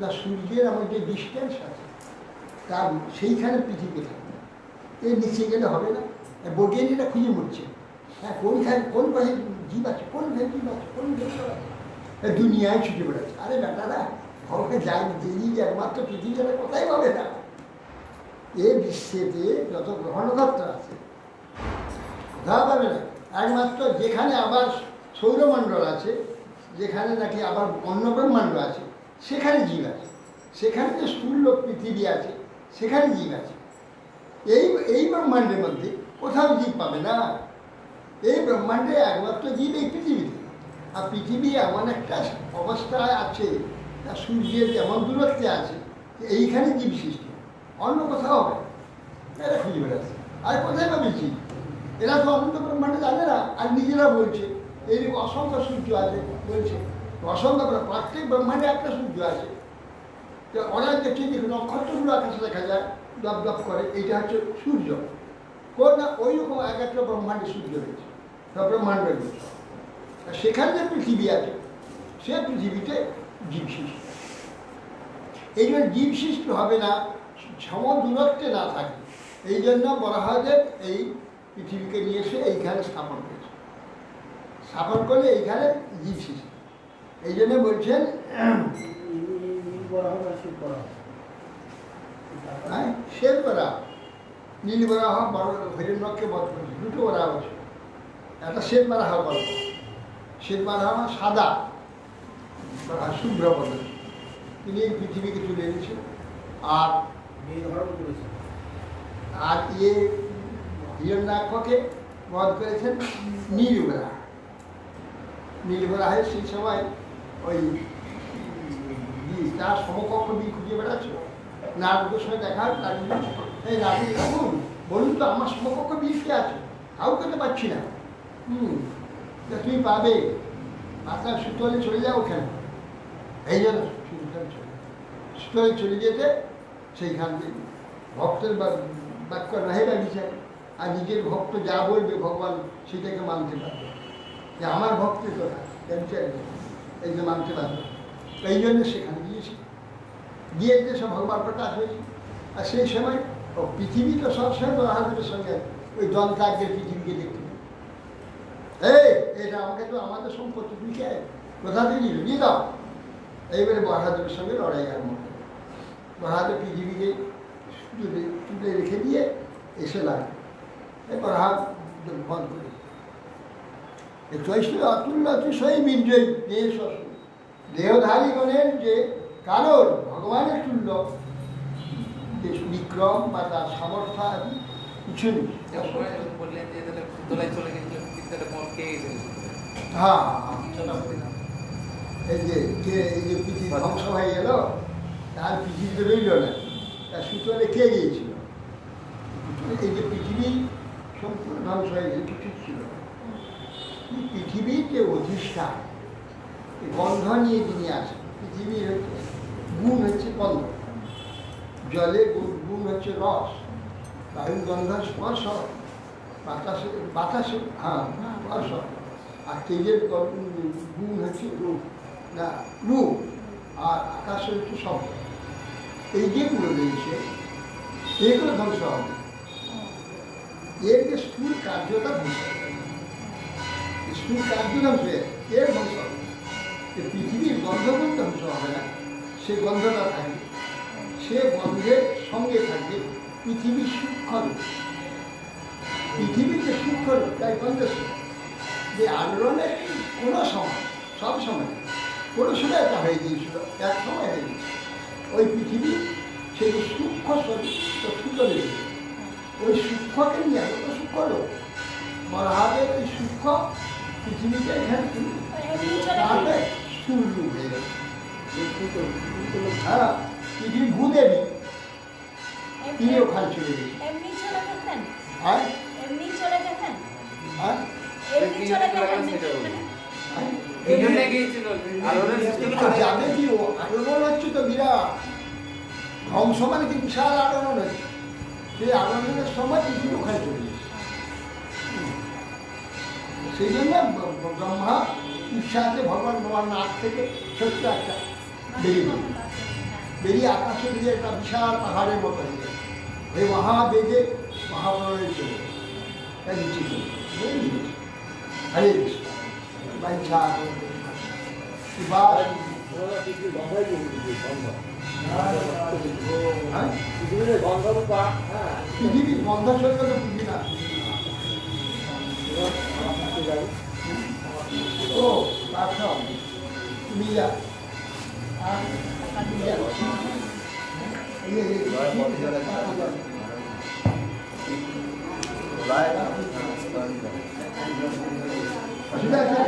না সূর্যের আমার যে ডিস্টেন্স আছে, তার সেইখানে পৃথিবী থাকবে, এর নিচে গেলে হবে না। বৈজ্ঞানিকরা খুঁজে মরছে, হ্যাঁ, কোনখানে কোন গ্রহে জীব আছে, কোন গ্রহে জীব আছে, কোন গ্রহে আছে, দুনিয়ায় ছুটে বেড়াচ্ছে। আরে বেটারা, ভগবানকে যাই দিদি একমাত্র পৃথিবীটা কোথায় পাবে না? এ বিশ্বেতে যত গ্রহ নক্ষত্র আছে কোথাও পাবে না, একমাত্র যেখানে আবার সৌরমণ্ডল আছে, যেখানে নাকি আবার অন্য ব্রহ্মাণ্ড আছে, সেখানে জীব আছে, সেখানে যে স্থূল পৃথিবী আছে, সেখানে জীব আছে। এই ব্রহ্মাণ্ডের মধ্যে কোথাও জীব পাবে না। এই ব্রহ্মাণ্ডে একমাত্র জীব এই পৃথিবীতে। আর পৃথিবী এমন একটা অবস্থায় আছে, সূর্যের যেমন দূরত্বে আছে, এইখানে জীব সৃষ্টি, অন্য কোথাও হবে এরা খুঁজে বেড়াচ্ছে। আর কোথায় পাবে জীব? এরা তো অনন্ত ব্রহ্মাণ্ডে জানে না, আর নিজেরা বলছে এইরকম অসংখ্য সূর্য আছে, বলছে অসংখ্য, প্রত্যেক ব্রহ্মাণ্ডে একটা সূর্য আছে। তো ওরা দেখছে যে নক্ষত্রগুলো আকাশে দেখা যায়, দপ দপ করে, এইটা হচ্ছে সূর্য। কোন না ওই রকম এক একটা ব্রহ্মাণ্ডে সূর্য রয়েছে, সব ব্রহ্মাণ্ড রয়েছে। আর সেখানে যে পৃথিবী আছে, সে পৃথিবীতে জীব সৃষ্টি। এই জন্য জীব সৃষ্টি হবে না সম দূরত্বে না থাকে। এই জন্য বরাহদেব এই পৃথিবীকে নিয়ে এসে এইখানে স্থাপন করেছে, স্থাপন করলে এইখানে জীব সৃষ্টি। এই জন্য বলছেন শ্বেত বরাহ, নীল বরাহ, হিরণ্যকে বধ করেছে, দুটো বরাহ আছে। একটা শ্বেত বরাহ বলে, শ্বেত বরাহ সাদা, শুভ্র বলে, তিনি এই পৃথিবীকে তুলে এনেছেন। আর আর হিরণ্যাক্ষকে বধ করেছেন নীল বরাহ। নীলবরাহের সেই সময় ওই তার সমকক্ষ দিয়ে খুঁজে বেড়াচ্ছিল। নারদের সঙ্গে দেখা হয়, তার এই নারদ ঠাকুর বলুন তো আমার সমকক্ষ বিয়ে কে আছে, কাউকে তো পাচ্ছি না। তা তুমি পাবে, মাথা সুতলে চলে যাও ওখানে। এই জন্য সুতলে চলে যেতে সেইখান থেকে ভক্তের বাক্য রাহে বা বিচার, আর নিজের ভক্ত যা বলবে ভগবান সেটাকে মানতে পারবে, যে আমার ভক্তের কথা এই যে মানতে পারবে। এই জন্য সেখানে গিয়েছি, গিয়ে যে সব ভগবান প্রকাশ হয়েছে। আর সেই সময় পৃথিবী তো সবসময় মহাদেবের সঙ্গে ওই দন্তাগ্যের পৃথিবীকে দেখতে পাবে। এটা আমাকে তো আমাদের সম্পত্তি তুমি কে কোথা থেকে নিয়ে দাও। এইবারে মহাদেবের সঙ্গে লড়াই আরম্ভ করে। মহাদেব পৃথিবীকে তুলে রেখে দিয়ে এসে লাগে, এবার হাত বন্ধ করে অতুল্য অতিশয় বিজয় দেহধারীগণের যে কারণ ভগবানের তুল্য বিক্রম বা তার সামর্থ্য আদি কিছু নেই। বললেন যে দোলায় চলে গেছিল, কে গেছিল? হ্যাঁ, এই যে পৃথিবী ধ্বংস হয়ে গেল, তার পৃথিবীতে রইল না, তার সুতরাং কে গিয়েছিল? এই যে পৃথিবী সম্পূর্ণ ধ্বংস হয়ে গেছে, কিছু ছিল না। পৃথিবীর যে অধিষ্ঠান, গন্ধ নিয়ে যিনি আসেন, পৃথিবীর হচ্ছে গুণ হচ্ছে গন্ধ, জলে গুণ হচ্ছে রস, বায়ুর গন্ধ স্পর্শ, বাতাসে স্পর্শ, আর তেজের গুণ হচ্ছে রূপ, না রূপ, আর আকাশে হচ্ছে শব্দ। এই যেগুলো রয়েছে এগুলো ধ্বংস হবে, এর যে স্থূল কার্যটা ধ্বংস হবে, স্থূল কার্য ধ্বংস হয়ে এর ধ্বংস হবে। পৃথিবীর গন্ধগুণ ধ্বংস হবে না, সে গন্ধটা থাকবে, সে গন্ধের সঙ্গে থাকবে পৃথিবীর সূক্ষ্ম রূপ। পৃথিবীর যে সূক্ষ্ম রূপ তাই গন্ধের যে আলোড়নের কোনো সময়, সব সময় কোনো সময় এটা হয়ে গিয়েছিল, এক সময় হয়ে গিয়েছিল। ওই পৃথিবী সেই সূক্ষ্ম শরীর সুতো লেগে, ওই সূক্ষ্মকে নিয়ে এত সূক্ষ্ম লোক মহাদেব ওই সূক্ষ্ম পৃথিবীতে এখানে স্থূল রূপ হয়ে গেল। হ্যাঁ, পৃথিবী ভূদেবী তিনি ওখানে চলে গেছেন। হ্যাঁ হ্যাঁ যাবে কি ও আলোড়ন হচ্ছে তো বিরাট, ধ্বংস মানে কি বিশাল আলোড়ন হচ্ছে, সেই আলোড়নের সময় পৃথিবী ওখানে চলে গেছে। সেই জন্য ব্রহ্মা ইচ্ছা আছে ভগবান তোমার নাক থেকে ছোট্ট একটা বেরিয়ে আকাশে দিয়ে একটা বিশাল পাহাড়ের মতো হয়ে যায়, ওই মহাবেগে মহাপ্রলয়ে চলে তাই নিচে চলে হরে কৃষ্ণ বাঞ্ছা পৃথিবীর গন্ধ চলে তো বুঝি না। ও আচ্ছা তুমি যা অসুবিধা আছে?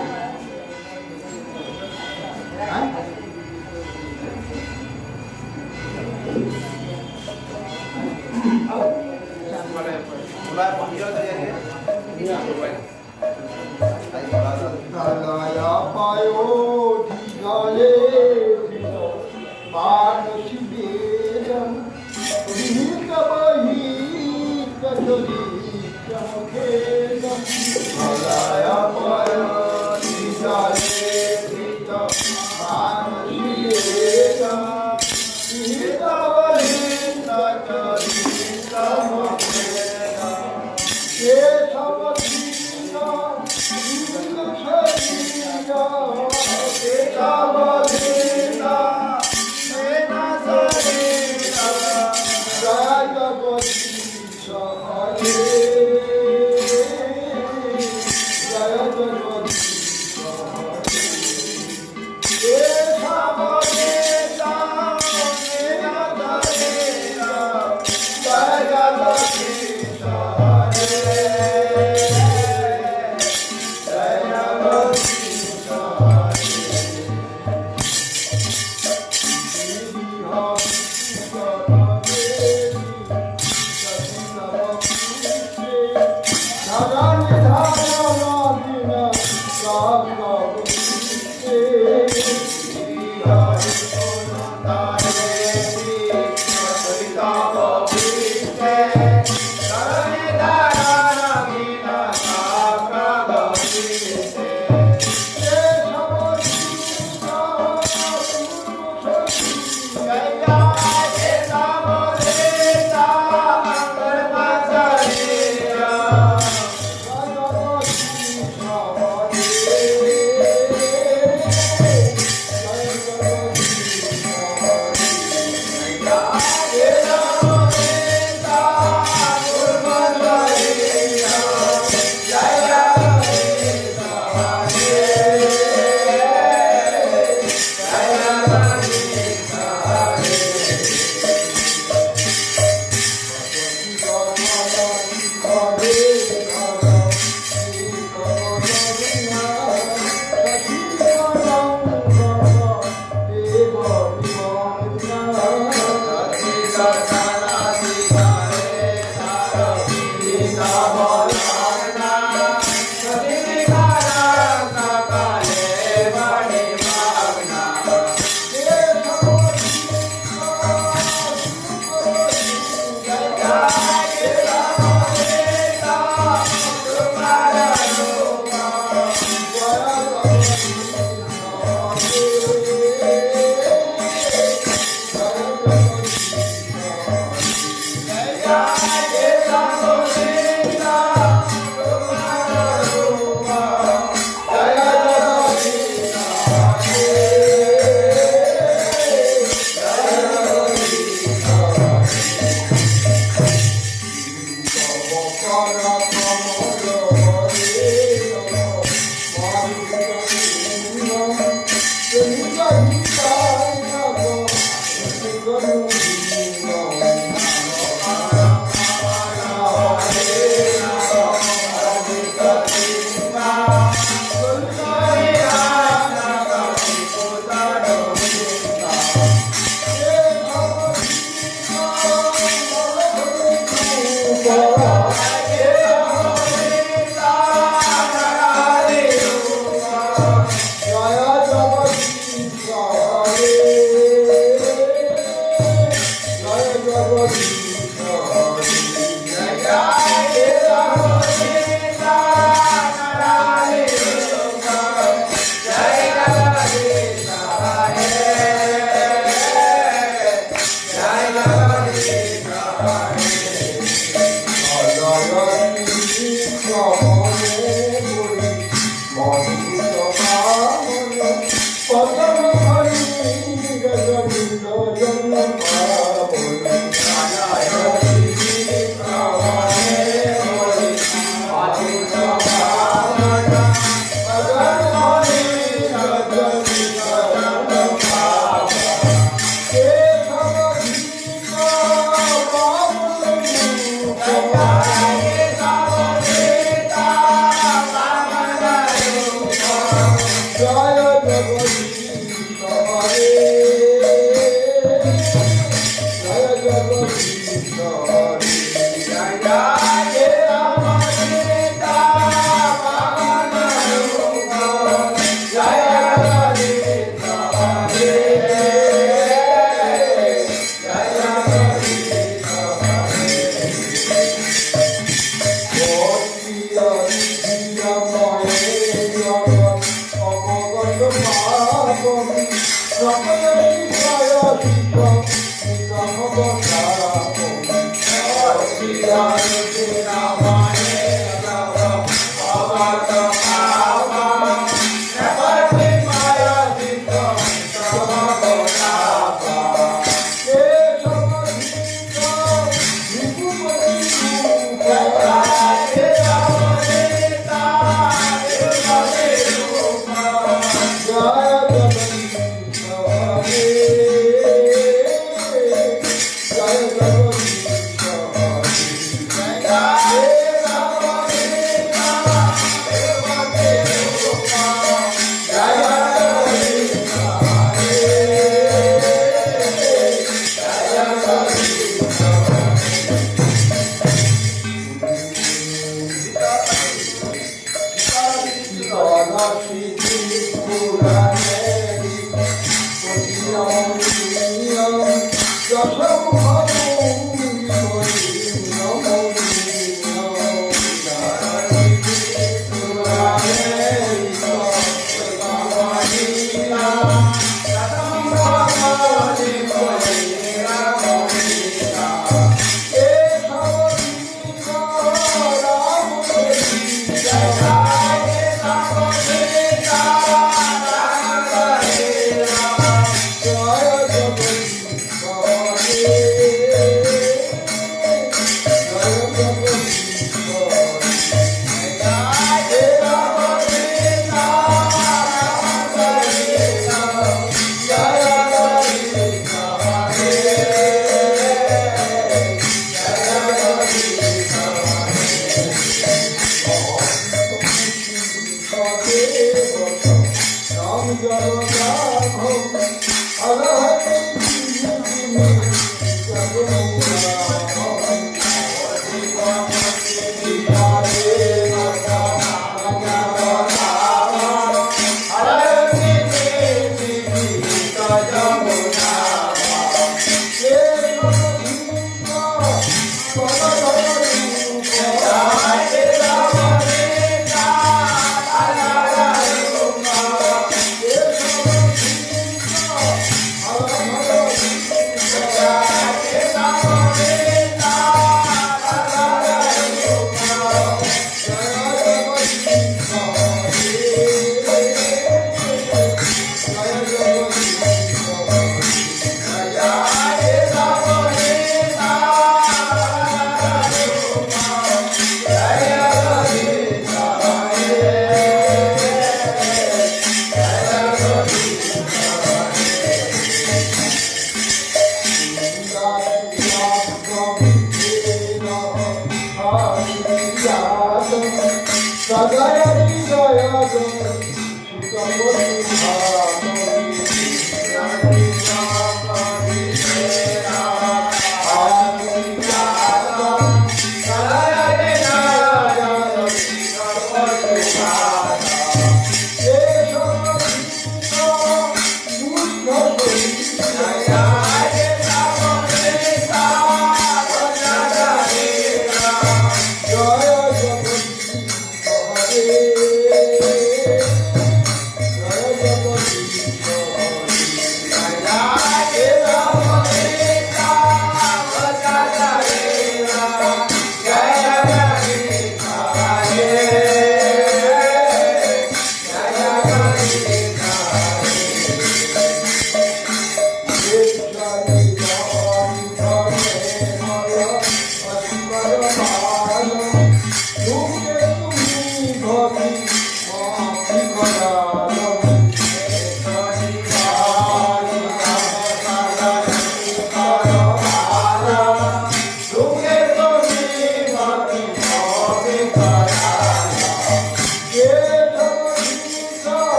Just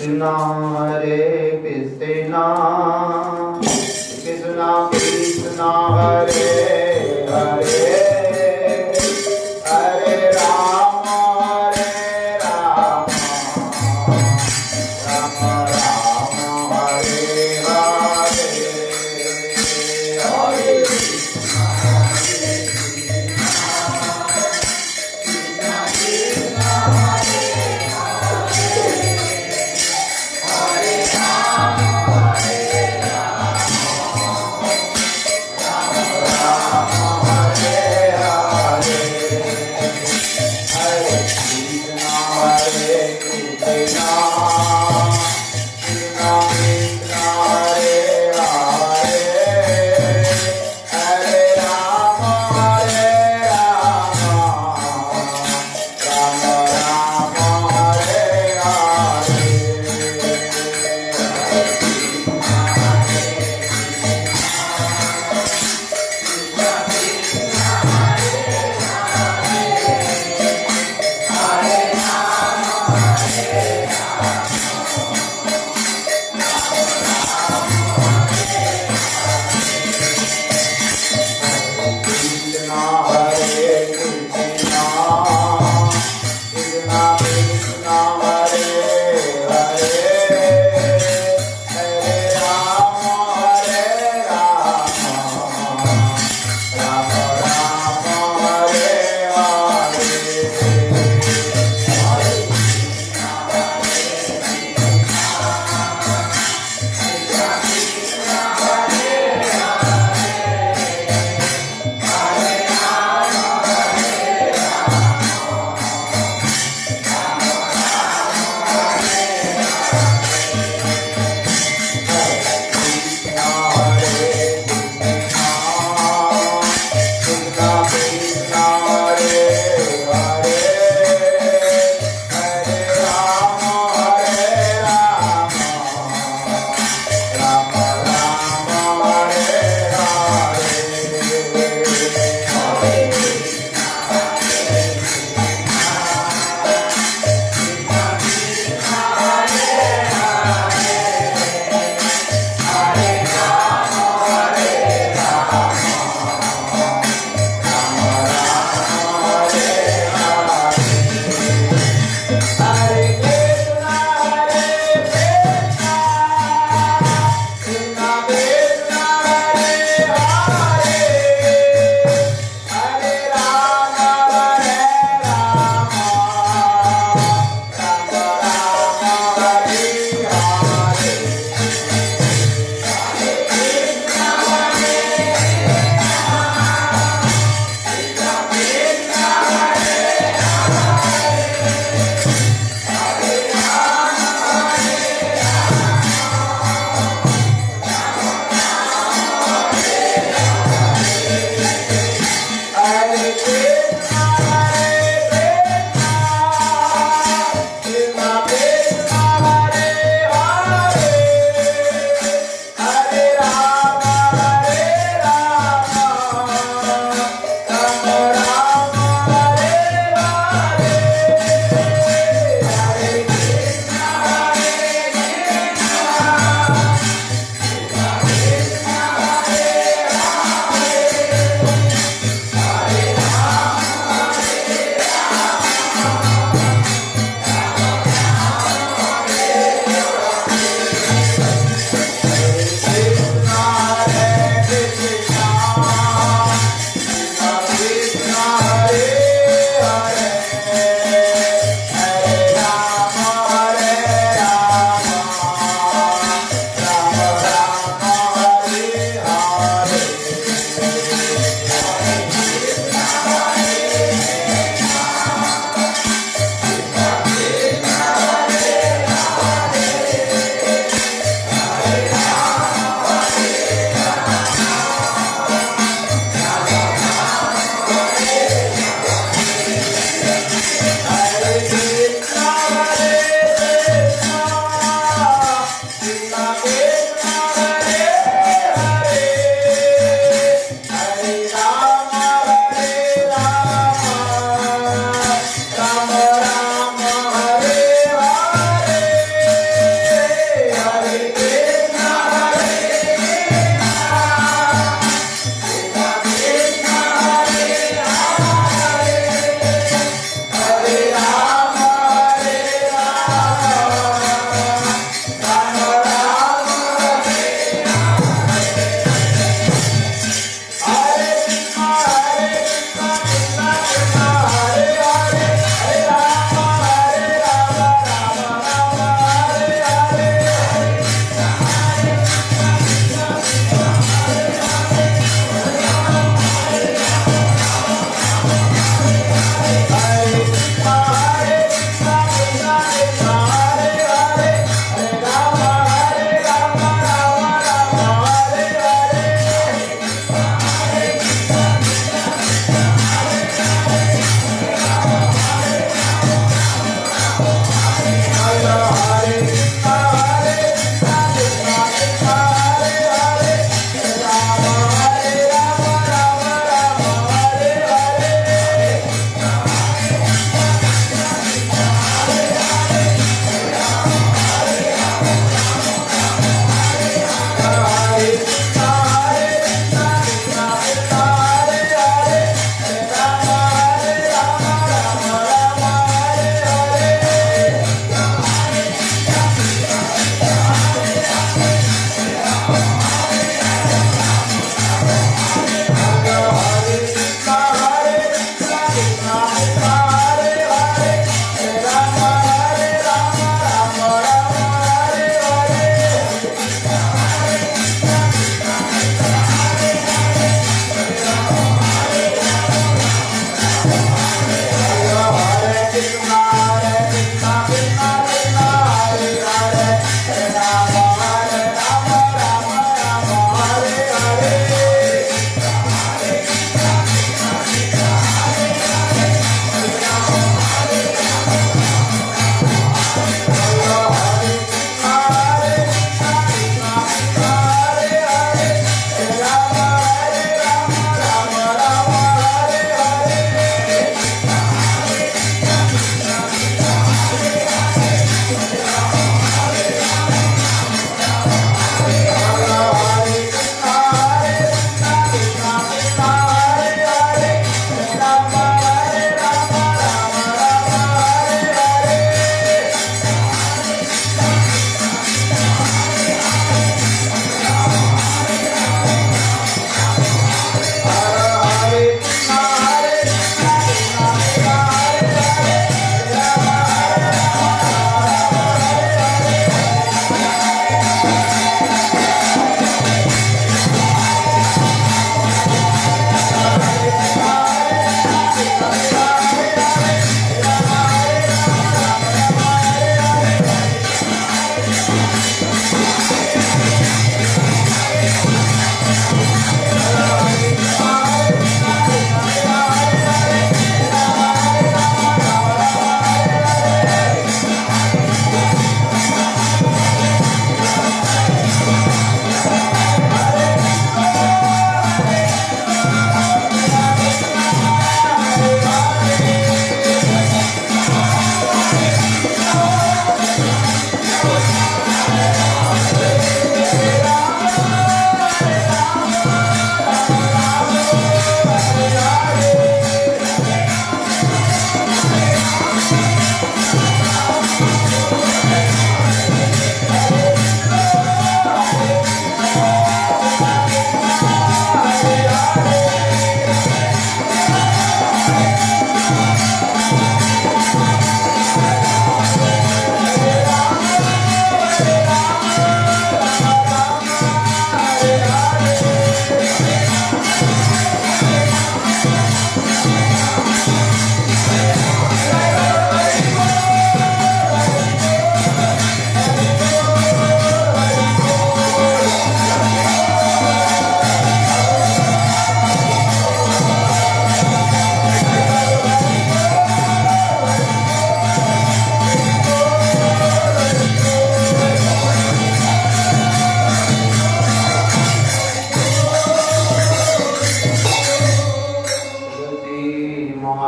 Krishna Hare Krishna Krishna Krishna Hare Hare Hare Rama Rama Rama Hare Hare Hare Hare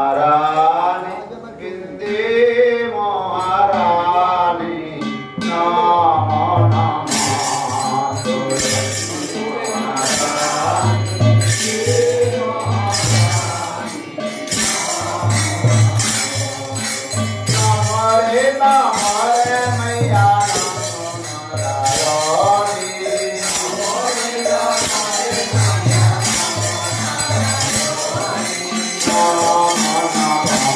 महारानी बिंदी महारानी नमो नमः तुलसी महारानी नमरे नमरे मैया नमो नारायणी नमो नमः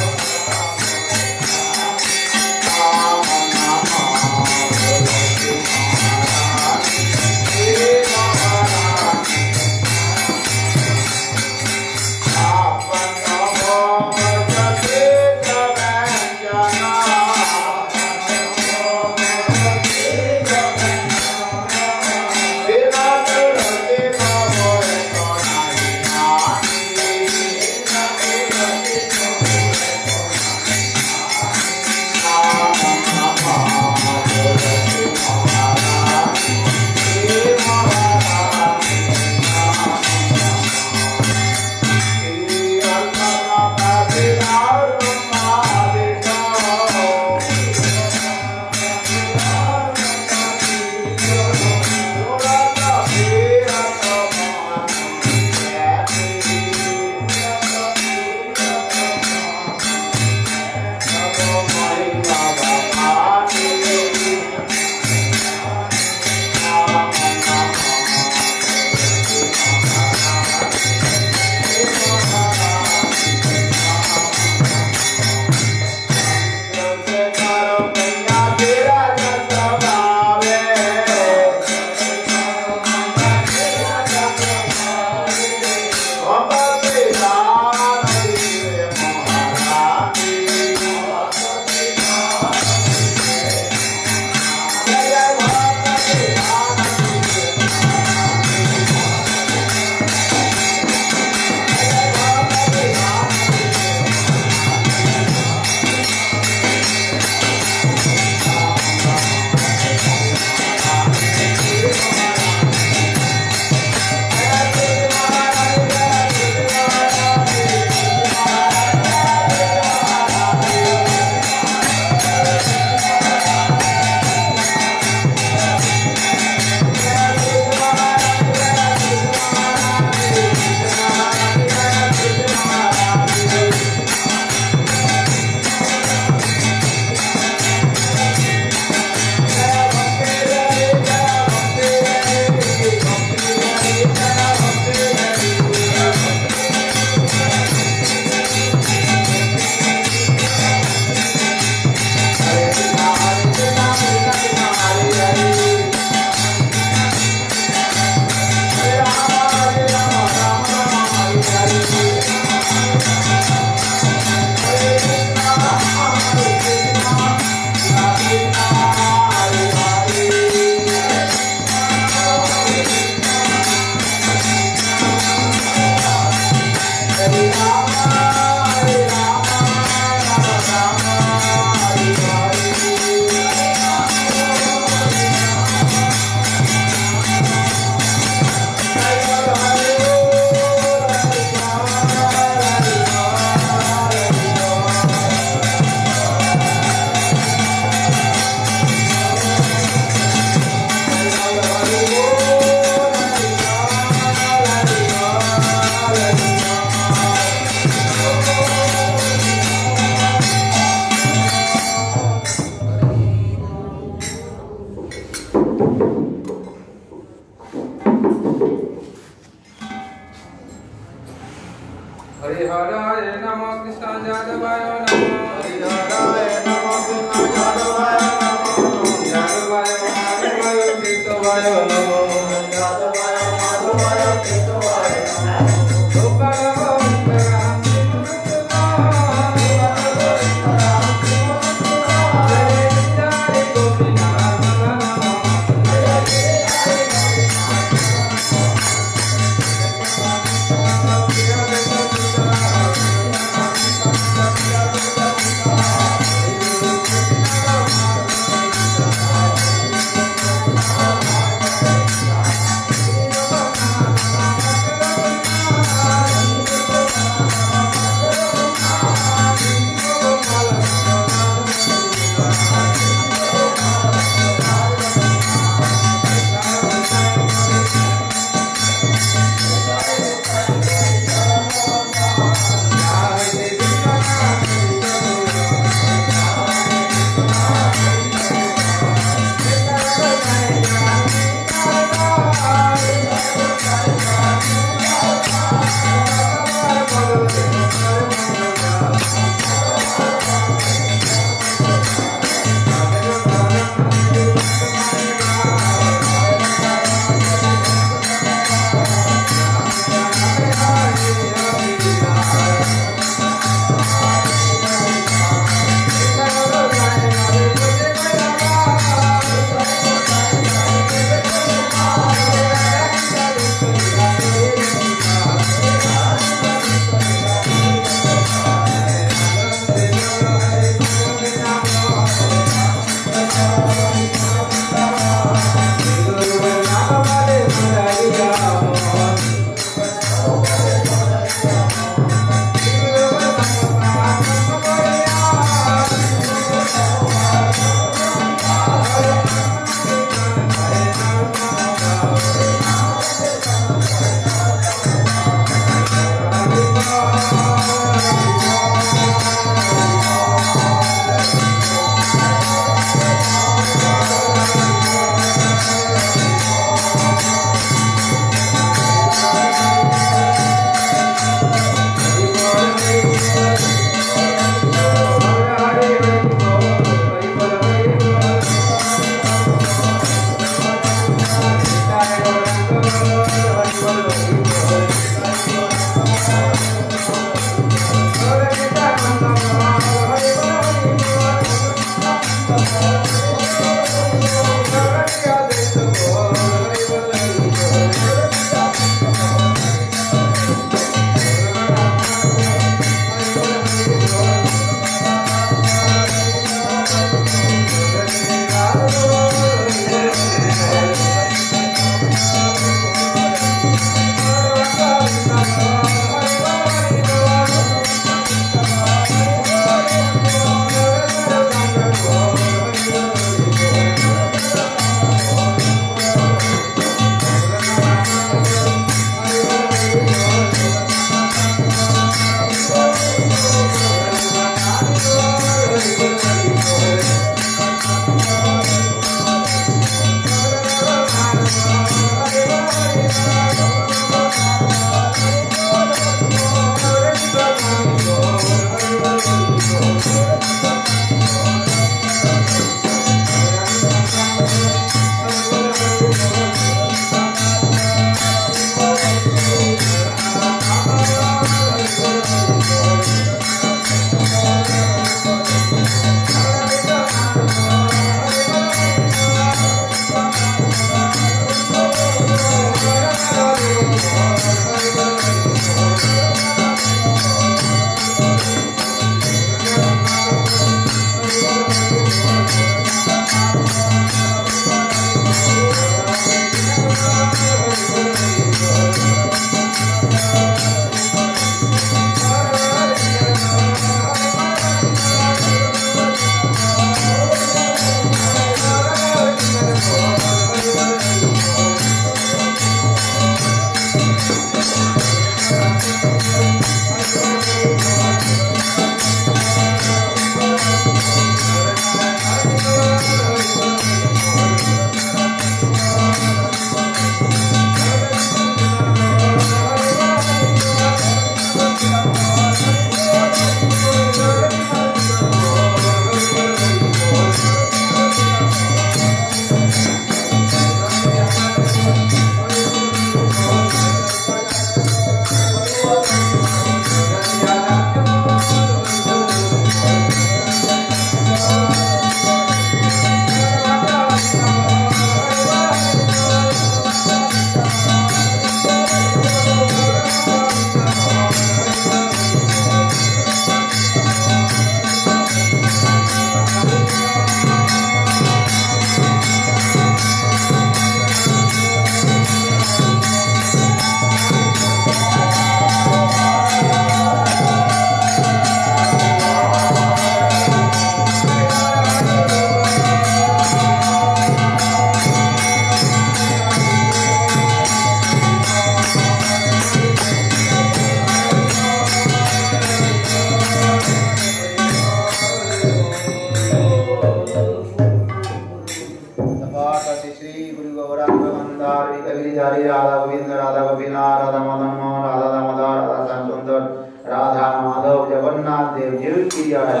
मंदार विकगिरिधारी राधा गोविंद राधा गोपीना राधा मदन मोहन राधा दामोदर राधा श्याम सुंदर राधा माधव जगन्नाथ देव जी की जय।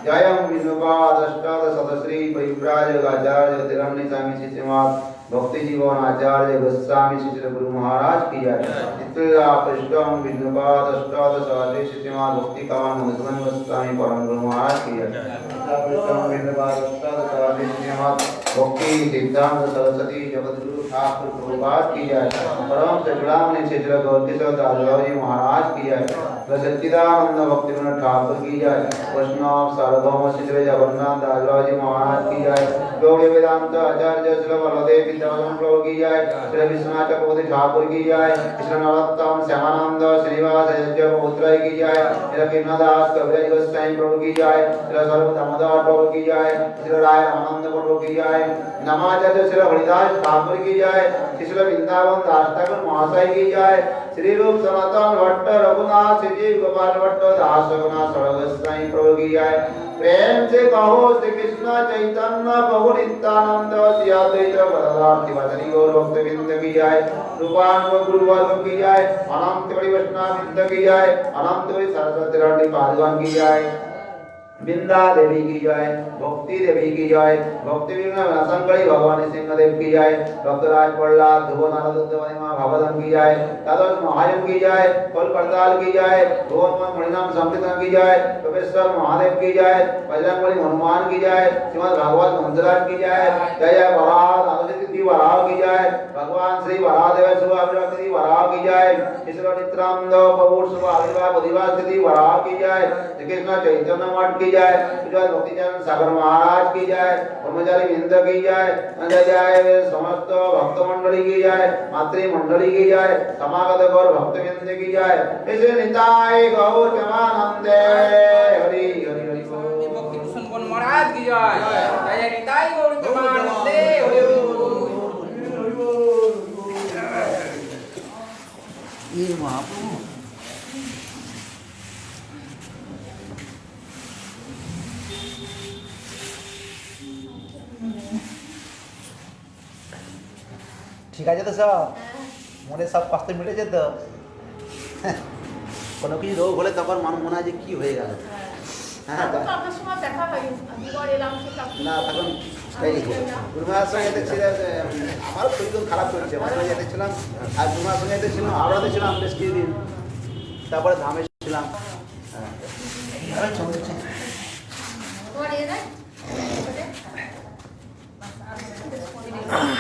जयं विष्णुपाद अष्टाद सतश्री परिव्राज आचार्य तिरन्नी स्वामी श्रीवास भक्ति जीवन आचार्य गोस्वामी श्री गुरु महाराज की जय। इत्या पृष्ठम विष्णुपाद अष्टाद सतश्री श्रीवास भक्ति कावन मधुसूदन गोस्वामी परम गुरु महाराज की जय। पृष्ठम विष्णुपाद अष्टाद सतश्री श्रीवास भक्ति सिद्धांत सरस्वती जगद्गुरु ठाकुर प्रभुपाद की जय। परम सचुड़ामणि श्री गौरीश्वर दासराव जी महाराज की जय। सच्चिदानंद भक्ति विनोद ठाकुर की जय। वैष्णव सार्वभौम श्री जगन्नाथ दासराव जी महाराज की जय। योग वेदांत आचार्य श्री बलदेव विद्यावसन प्रभु की जय। श्री विश्वनाथ चक्रवर्ती ठाकुर की जय। श्री नरोत्तम श्यामानंद श्रीनिवास पुत्र की जय। श्री कृष्णदास कविराज गोस्वामी प्रभु की जय। श्री सर्व दामोदर प्रभु की जय। श्री राय रामानंद प्रभु की जय। नमाचार्य श्री हरिदास ठाकुर की जय। श्री वृंदावन दास ठाकुर महाशय की जय। श्री रूप सनातन भट्ट रघुनाथ श्री गोपाल भट्ट दास रघुनाथ गोस्वामी प्रभु की जय। प्रेम से कहो श्री कृष्ण चैतन्य प्रभु नित्यानंद श्री अद्वैत गदाधर शिवाचार्य गौर भक्तवृंद की जय। रूपानुग गुरुवर्ग की जय। अनंत बड़ी वैष्णव वृंद की जय। अनंत बड़ी सरस्वती रेड्डी पादुकान की जय। बिंदा देवी की जय। भक्ति देवी की जय। भक्ति शंकरी भगवान सिंहदेव की जय। भक्तराज प्रहलाद ध्रुव नारद माँ भगवतन की जय। द्वादश महादेव की जय। फल करताल की जय। भुवन मणिनाम संकीर्तन की जय। कपेश्वर महादेव की जय। बजरंगबली हनुमान की जय। श्रीमद भागवत मंत्राज की जय। जय जय वराह नारसिद्धि वराह की जय। भगवान श्री वराहदेव शुभ अभिव्यक्ति वराह की जय। ईश्वर नित्रानंद प्रभु शुभ आविर्भाव अधिवास स्थिति वराह की जय। श्री कृष्ण चैतन्य मठ की जय। गुजरात भक्तिचरण सागर महाराज की जय। ब्रह्मचारी वृंद की जय। जय जय समस्त भक्त मंडली की जय। मातृ मंडली की जय। समागत गौर भक्त वृंद की जय। ऐसे निताय गौर प्रेमानंदे हरि हरि हरि बोल। भक्ति भूषण गण महाराज की जय। जय जय निताई गौर प्रेमानंदे हरि हरि बोल। ये महाप्रभु ঠিক আছে তো সব মনে সব কষ্ট মিটেছে তো কোনো কিছু রোগ হলে তখন মানুষ মনে হয় যে কি হয়ে গেল হ্যাঁ না তখন গুরুমার সঙ্গে দেখছিল আমারও শরীর খারাপ করেছে মাঝে মাঝে দেখছিলাম আর গুরুমার সঙ্গে দেখছিলাম আওড়াতে ছিলাম বেশ কিছুদিন তারপরে ধামে ছিলাম হ্যাঁ